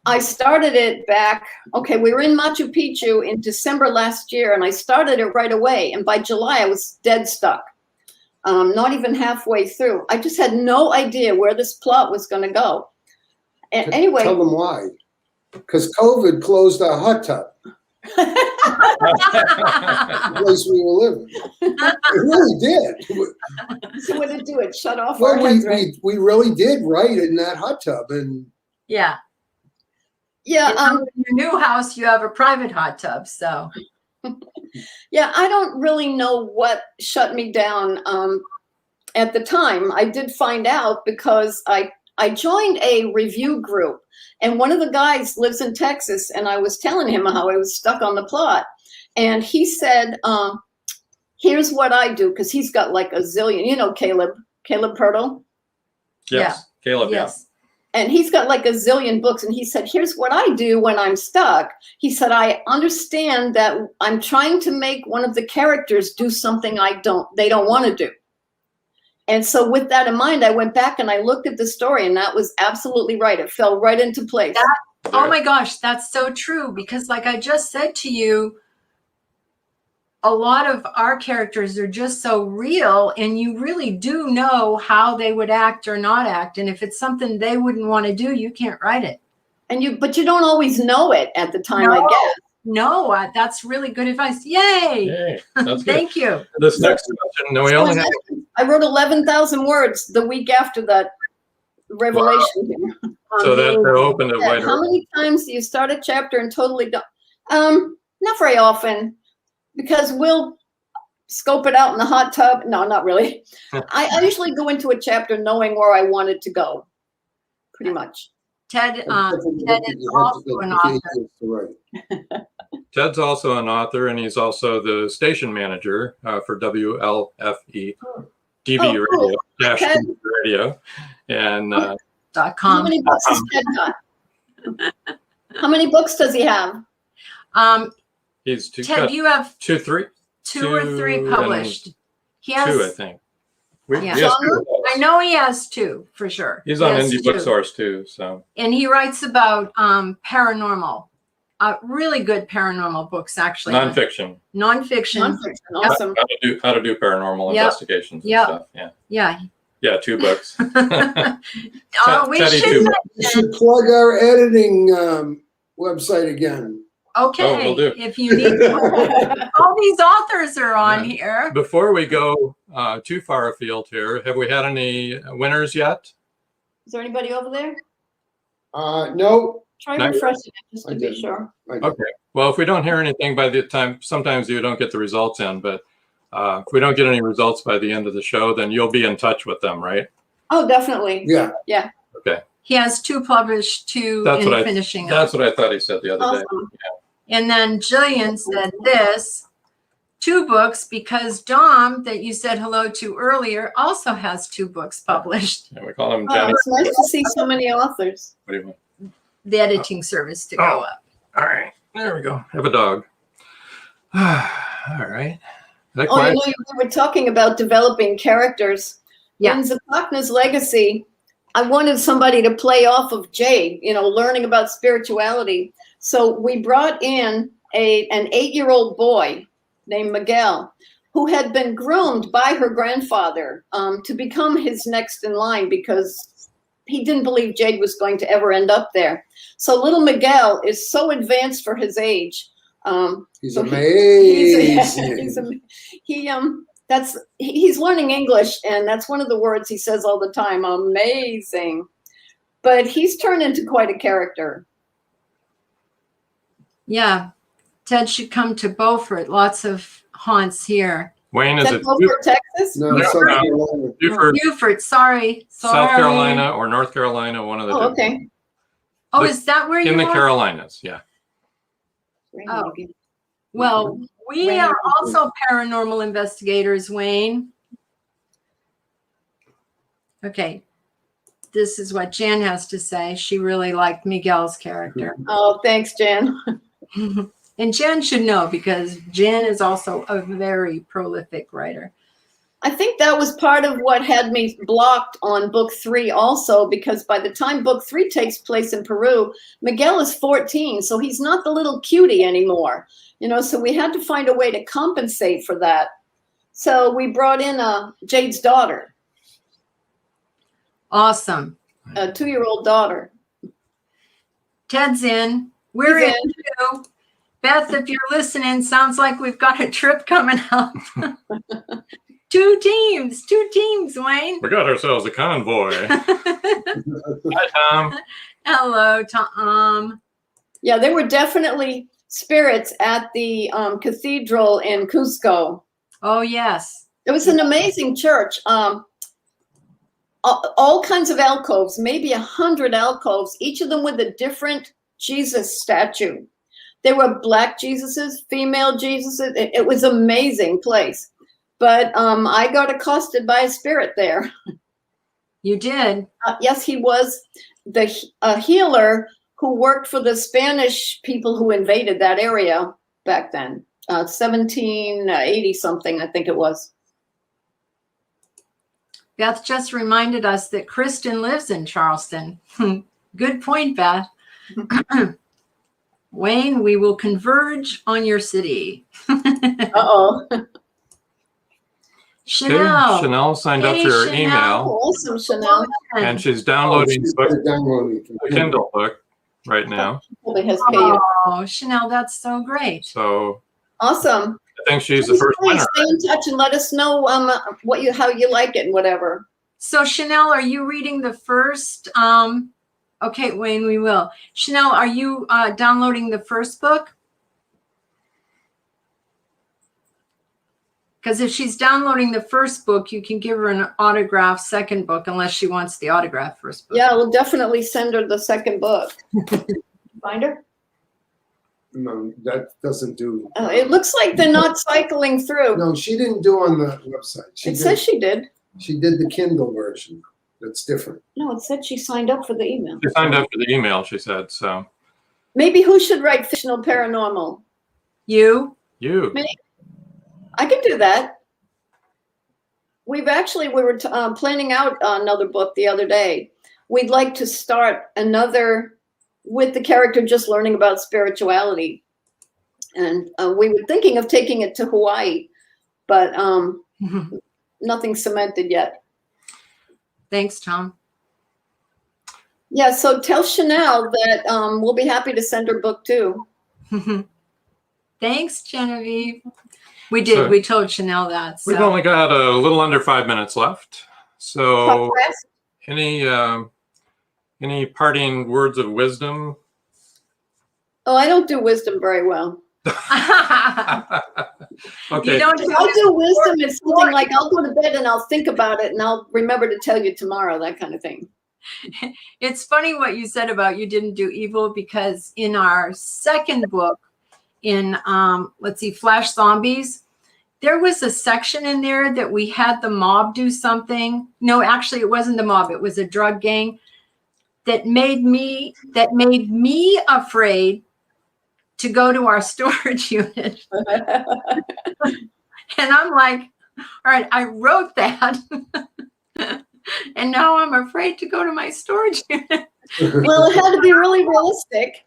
I started it back, we were in Machu Picchu in December last year, and I started it right away. And by July, I was dead stuck, not even halfway through. I just had no idea where this plot was going to go. And anyway. Tell them why. Because COVID closed our hot tub. The place we were living. It really did. So what did it do? It shut off well, our heads, right? we really did write in that hot tub. And yeah. Yeah. In your new house, you have a private hot tub. So yeah, I don't really know what shut me down at the time. I did find out because I joined a review group, and one of the guys lives in Texas, and I was telling him how I was stuck on the plot. And he said, here's what I do, because he's got like a zillion, Caleb Pirtle? Yes, yeah. Caleb, yes. And he's got like a zillion books. And he said, here's what I do when I'm stuck. He said, I understand that I'm trying to make one of the characters do something they don't want to do. And so with that in mind, I went back and I looked at the story, and that was absolutely right. It fell right into place. Oh my gosh, that's so true. Because like I just said to you, a lot of our characters are just so real, and you really do know how they would act or not act. And if it's something they wouldn't want to do, you can't write it. But you don't always know it at the time, I guess. No, that's really good advice. Yay. That's Thank you. This next question, no, we only have. I wrote 11,000 words the week after that revelation. Wow. So that opened a wider. How many times do you start a chapter and totally don't? Not very often, because we'll scope it out in the hot tub. No, not really. I usually go into a chapter knowing where I want it to go, pretty much. Ted is also an author. Ted's also an author, and he's also the station manager for WLFE TV Radio, TV Radio, and .com. How many books has Ted got? How many books does he have? He's Ted, you have two or three published. He has 2, I think. I know he has 2 for sure. He's on Indie Book Source too, so. And he writes about paranormal, really good paranormal books, actually. Nonfiction. Awesome. How to do paranormal investigations and stuff. Yeah, 2 books. We should plug our editing website again. Okay, will do. if you need all these authors are on here. Before we go too far afield here, have we had any winners yet? Is there anybody over there? No. Try Not yet. refreshing it just I to be did. sure. Okay. Well, if we don't hear anything by the time, sometimes you don't get the results in, but if we don't get any results by the end of the show, then you'll be in touch with them, right? Oh, definitely. Yeah. Yeah. Okay. He has 2 published, 2 in finishing up. That's what I thought he said the other day. Awesome. And then Jillian said this, 2 books, because Dom, that you said hello to earlier, also has 2 books published. And we call him Oh, Jenny. it's nice to see so many authors. What do you want? The editing service to go up. All right. There we go. Have a dog. All right. That Oh, you quiet? know, we were talking about developing characters. Yeah. In Zapakna's legacy, I wanted somebody to play off of Jade, you know, learning about spirituality. So we brought in an 8-year-old boy named Miguel, who had been groomed by her grandfather to become his next in line because he didn't believe Jade was going to ever end up there. So little Miguel is so advanced for his age. He's so amazing. He's learning English, and that's one of the words he says all the time, amazing. But he's turned into quite a character. Yeah. Ted should come to Beaufort. Lots of haunts here. Wayne, Is is that it Beaufort, Texas? No, South Carolina. Beaufort, sorry. South Carolina or North Carolina, one of the Oh, two. okay. Oh, is that where you In the are? Carolinas, yeah. Oh. Well, we are also paranormal investigators, Wayne. Okay. This is what Jan has to say. She really liked Miguel's character. Oh, thanks, Jan. And Jan should know because Jan is also a very prolific writer. I think that was part of what had me blocked on book 3 also, because by the time book 3 takes place in Peru, Miguel is 14, so he's not the little cutie anymore. You know, so we had to find a way to compensate for that. So we brought in Jade's daughter, Awesome. a 2-year-old daughter. Ted's in. We're He's in too. Beth, if you're listening, sounds like we've got a trip coming up. 2 teams, Wayne. We got ourselves a convoy. Hi, Tom. Hello, Tom. Yeah, there were definitely spirits at the cathedral in Cusco. Oh, yes. It was an amazing church. All kinds of alcoves, maybe 100 alcoves, each of them with a different Jesus statue. There were black Jesuses, female Jesuses. It was an amazing place. But I got accosted by a spirit there. You did? Yes, he was the healer who worked for the Spanish people who invaded that area back then. 1780 something, I think it was. Beth just reminded us that Kristen lives in Charleston. Good point, Beth. Wayne, we will converge on your city. Uh-oh. Chanel. Chanel signed up Hey, for your Chanel. email, Awesome, Chanel. and she's downloading She's the downloading Kindle book right now. Probably has paid. Oh, Chanel, that's so great. So Awesome. I think she's the first winner. Stay in touch and let us know how you like it and whatever. So Chanel, are you reading the first? Okay, Wayne, we will. Chanel, are you downloading the first book? Because if she's downloading the first book, you can give her an autographed second book, unless she wants the autographed first book. Yeah, we'll definitely send her the second book. Find her? No, that doesn't do. It looks like they're not cycling through. No, she didn't do on the website. Says she did. She did the Kindle version. That's different. No, it said she signed up for the email. She signed up for the email, she said. So Maybe who should write fictional paranormal? You? you. Me? I can do that. We were planning out another book the other day. We'd like to start another with the character just learning about spirituality. And we were thinking of taking it to Hawaii, but nothing cemented yet. Thanks, Tom. Yeah, so tell Chanel that we'll be happy to send her book too. Thanks, Genevieve. We did. So- we told Chanel that. So. We've only got a little under 5 minutes left. So any parting words of wisdom? Oh, I don't do wisdom very well. Okay. You don't If I do wisdom, it's something like I'll go to bed and I'll think about it and I'll remember to tell you tomorrow, that kind of thing. It's funny what you said about you didn't do evil, because in our second book, in let's see, Flash Zombies, there was a section in there that we had the mob do something. No, actually, it wasn't the mob. It was a drug gang that made me afraid to go to our storage unit. And I'm like, all right, I wrote that. And now I'm afraid to go to my storage unit. Well, it had to be really realistic.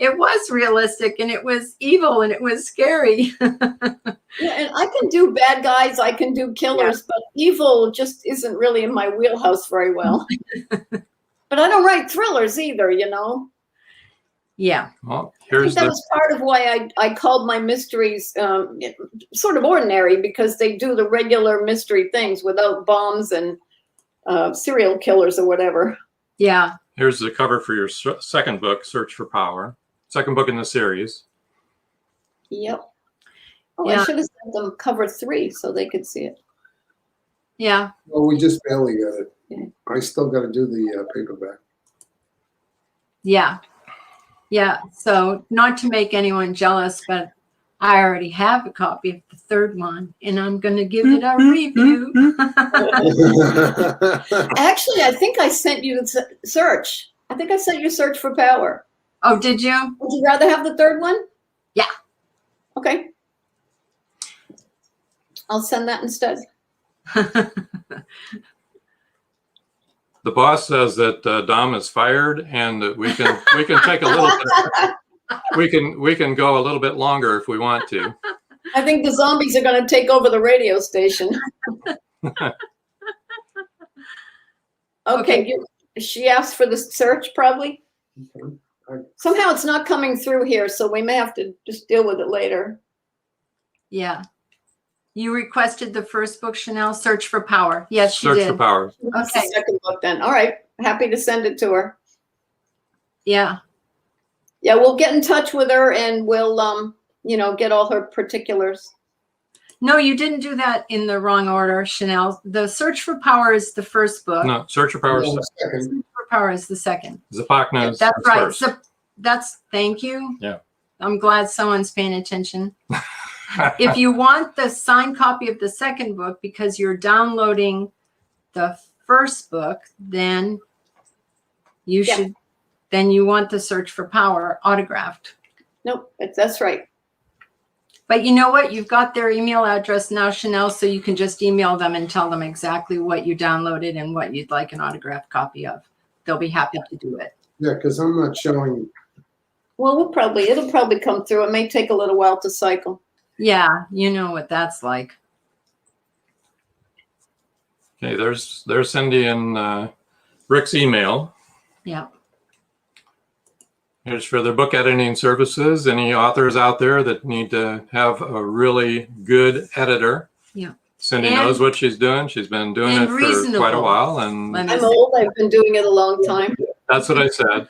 It was realistic, and it was evil, and it was scary. Yeah, and I can do bad guys, I can do killers, but evil just isn't really in my wheelhouse very well. But I don't write thrillers either, you know. Yeah. Well, I here's think that the was part of why I called my mysteries sort of ordinary, because they do the regular mystery things without bombs and serial killers or whatever. Yeah. here's the cover for your second book, Search for Power. Second book in the series. Yep. Oh, Yeah. I should have sent them cover 3 so they could see it. Yeah. Well, we just barely got it. Yeah. I still got to do the paperback. Yeah. Yeah. So not to make anyone jealous, but I already have a copy of the third one, and I'm going to give it a review. Actually, I think I sent you the search. I think I sent you Search for Power. Oh, did you? Would you rather have the third one? Yeah. Okay. I'll send that instead. The boss says that Dom is fired, and that we can take a little bit. We can go a little bit longer if we want to. I think the zombies are going to take over the radio station. Okay. She asked for the search, probably. Okay. Somehow it's not coming through here, so we may have to just deal with it later. Yeah. You requested the first book, Chanel, Search for Power. Yes, she Search did. for Power. That's the Okay. second book then. All right. Happy to send it to her. Yeah. Yeah, we'll get in touch with her and we'll, get all her particulars. No, you didn't do that in the wrong order, Chanel. The Search for Power is the first book. No, Search for Power. Well, Second. second. Search for Power is the second. Zapachna is That's right. first. So thank you. Yeah. I'm glad someone's paying attention. If you want the signed copy of the second book because you're downloading the first book, then you Yeah. should. Then you want the Search for Power autographed. Nope, that's right. But you know what? You've got their email address now, Chanel, so you can just email them and tell them exactly what you downloaded and what you'd like an autographed copy of. They'll be happy to do it. Yeah, because I'm not showing. Well, it'll probably come through. It may take a little while to cycle. Yeah, you know what that's like. Okay, there's Cindy and Rick's email. Yeah. Here's for their book editing services. Any authors out there that need to have a really good editor? Yeah. Cindy And- knows what she's doing. She's been doing and it for quite a reasonable. while, and Let me I'm see. old. I've been doing it a long time. that's what I said.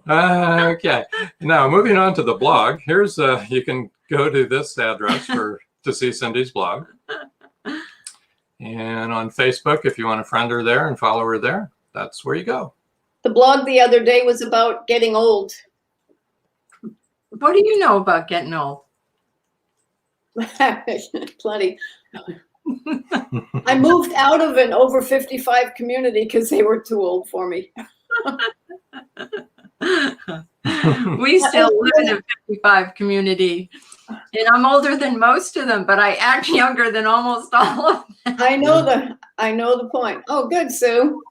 Okay. Now moving on to the blog. Here's you can go to this address to see Cindy's blog. And on Facebook, if you want to friend her there and follow her there, that's where you go. The blog the other day was about getting old. What do you know about getting old? Plenty. I moved out of an over 55 community because they were too old for me. We still live in a 55 community, and I'm older than most of them, but I act younger than almost all of them. I know the point. Oh, good, Sue.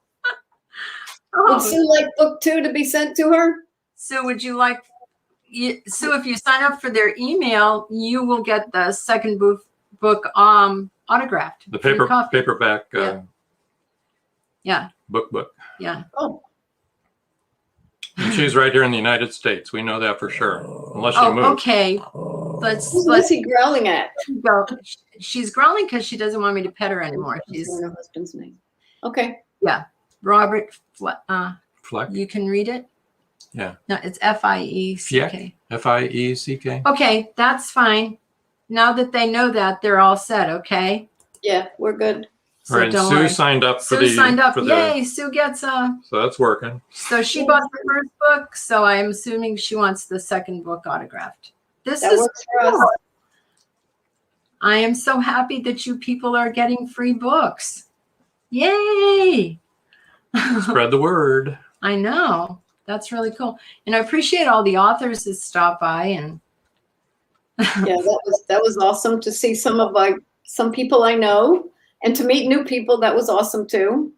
Would Oh, Sue like book 2 to be sent to her? so would you like, Sue, if you sign up for their email, you will get the second book autographed. The free copy. paperback Yeah. Yeah. book. Yeah. Oh, And she's right here in the United States. We know that for sure. Unless she Oh, moved. okay. Who's Let's Lizzie growling at? go. She's growling because she doesn't want me to pet her anymore. She's She's her husband's name. Okay. Robert. Fleck. You can read it. Yeah. No, it's F-I-E-C-K. F-I-E-C-K. Okay, that's fine. Now that they know that, they're all set. Okay. Yeah, we're good. So All right. don't Sue worry. signed up for Sue signed up. for Yay! Sue gets a. So that's working. So she bought the first book. So I'm assuming she wants the second book autographed. This That is works for us. cool. I am so happy that you people are getting free books. Yay! Spread the word. I know. That's really cool. And I appreciate all the authors that stopped by and Yeah, that was awesome to see some people I know and to meet new people. That was awesome too.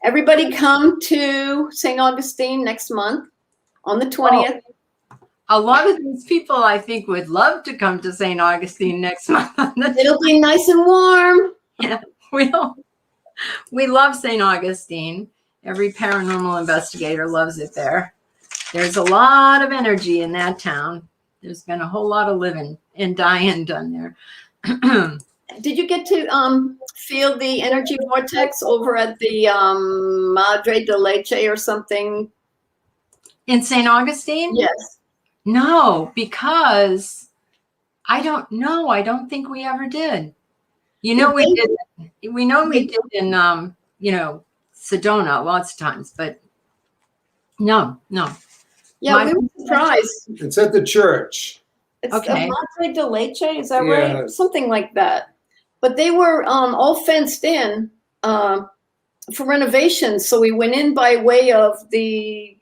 Everybody come to St. Augustine next month on the 20th. a lot of these people I think would love to come to St. Augustine next month. It'll be nice and warm. We love St. Augustine. Every paranormal investigator loves it there. There's a lot of energy in that town. There's been a whole lot of living and dying done there. Did you get to feel the energy vortex over at the Madre de Leche or something? In St. Augustine? Yes. No, because I don't know. I don't think we ever did. You know, we did. We know we did in, Sedona lots of times, but no. Yeah, we were surprised. It's at the church. It's Okay. a Madre de Leche, is that Yeah. right? Something like that. But they were all fenced in for renovations, so we went in by way of the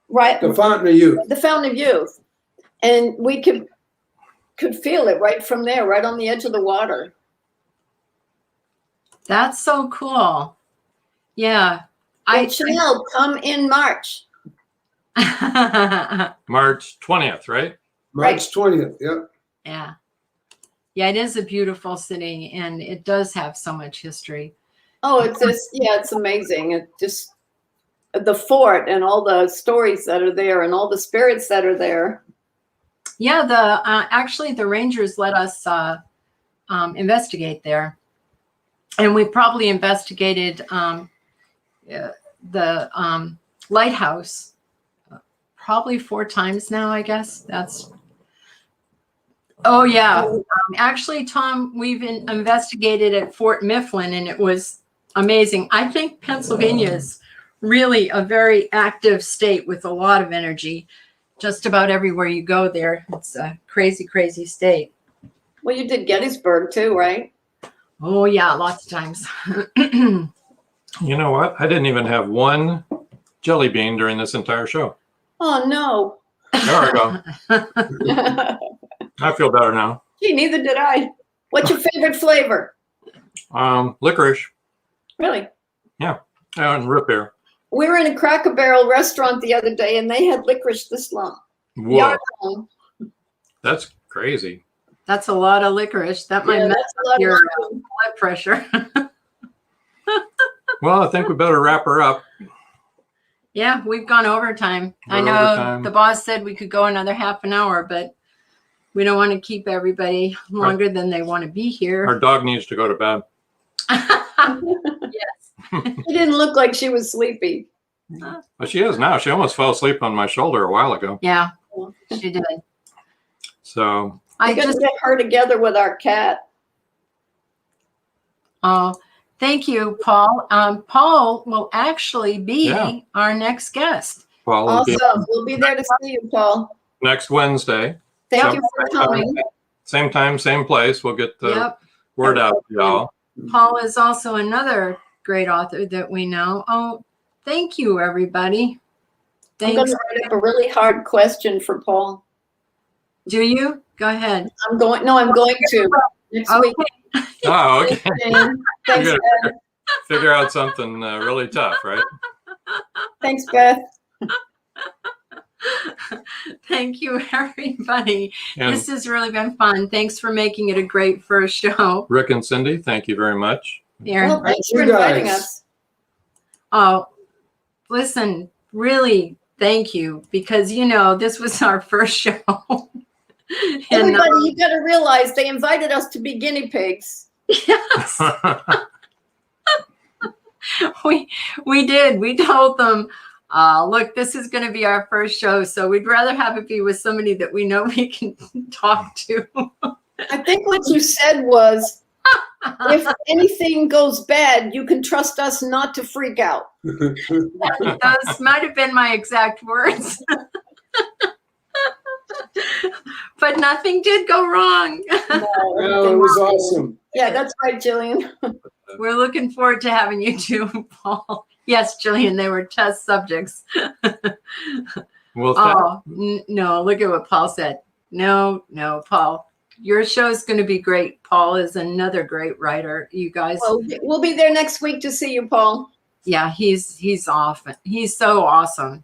The Fountain of Youth. the Fountain of Youth, and we could feel it right from there, right on the edge of the water. That's so cool. Yeah. Chanel, come in March. March 20th, right? March 20th. Yep. Yeah. Yeah, it is a beautiful city and it does have so much history. Oh, it's amazing. It just the fort and all the stories that are there and all the spirits that are there. Yeah, actually the Rangers let us investigate there. And we probably investigated the lighthouse probably 4 times now, I guess. Oh yeah. Actually, Tom, we've investigated at Fort Mifflin and it was amazing. I think Pennsylvania is really a very active state with a lot of energy. Just about everywhere you go there. It's a crazy, crazy state. Well, you did Gettysburg too, right? Oh yeah, lots of times. You know what? I didn't even have one jelly bean during this entire show. Oh no. There we go. I feel better now. Gee, neither did I. What's your favorite flavor? Licorice Really? and root beer. We were in a Cracker Barrel restaurant the other day and they had licorice this long. Whoa, Yard long. that's crazy. That's a lot of licorice. That might Yeah, mess that's a lot up your of blood pressure. Well, I think we better wrap her up. Yeah, we've gone overtime. I We're know overtime. the boss said we could go another half an hour, but we don't want to keep everybody longer than they want to be here. Our dog needs to go to bed. She didn't look like she was sleepy. Well, she is now. She almost fell asleep on my shoulder a while ago. Yeah, she did. So I I gotta just, get her together with our cat. thank you, Paul. Paul will actually be Yeah. our next guest. Paul will be Awesome. We'll be there to see you, Paul. next Wednesday. Thank Yep. you for coming. Same time, same place. We'll get the Yep. word out to y'all. Paul is also another great author that we know. Oh, thank you, everybody. I'm Thanks. gonna write up a really hard question for Paul. Do you? Go ahead. I'm going to next week. Okay. Oh, okay. Thanks, You're Beth. Figure out something really tough, right? Thanks, Beth. Thank you, everybody. And This has really been fun. Thanks for making it a great first show. Rick and Cindy, thank you very much. Aaron. Well, thanks You for inviting guys. us. Oh, listen, really thank you, because, this was our first show. And, Everybody, you got to realize they invited us to be guinea pigs. yes, we did. We told them, look, this is going to be our first show, so we'd rather have it be with somebody that we know we can talk to. I think what you said was, if anything goes bad, you can trust us not to freak out. Those might have been my exact words. But nothing did go wrong. No, it was awesome. Yeah, that's right, Jillian. We're looking forward to having you too, Paul. Yes, Jillian, they were test subjects. Well, No, look at what Paul said. No, Paul. Your show's going to be great. Paul is another great writer. You guys. Well, we'll be there next week to see you, Paul. Yeah, he's awesome. He's so awesome,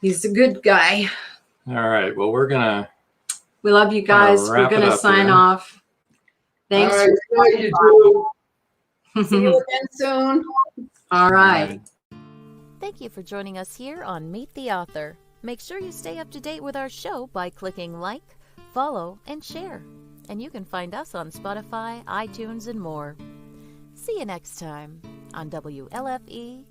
He's a good guy. all right. Well, We love you guys. We're wrap it going to up sign here. off. Thanks. All right, thank you, Drew. See you again soon. All right. Thank you for joining us here on Meet the Author. Make sure you stay up to date with our show by clicking like, follow, and share. And you can find us on Spotify, iTunes, and more. See you next time on WLFE-DB.com.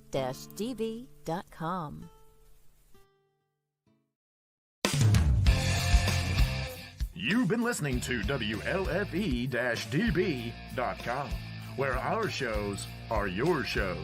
You've been listening to WLFE-DB.com, where our shows are your shows.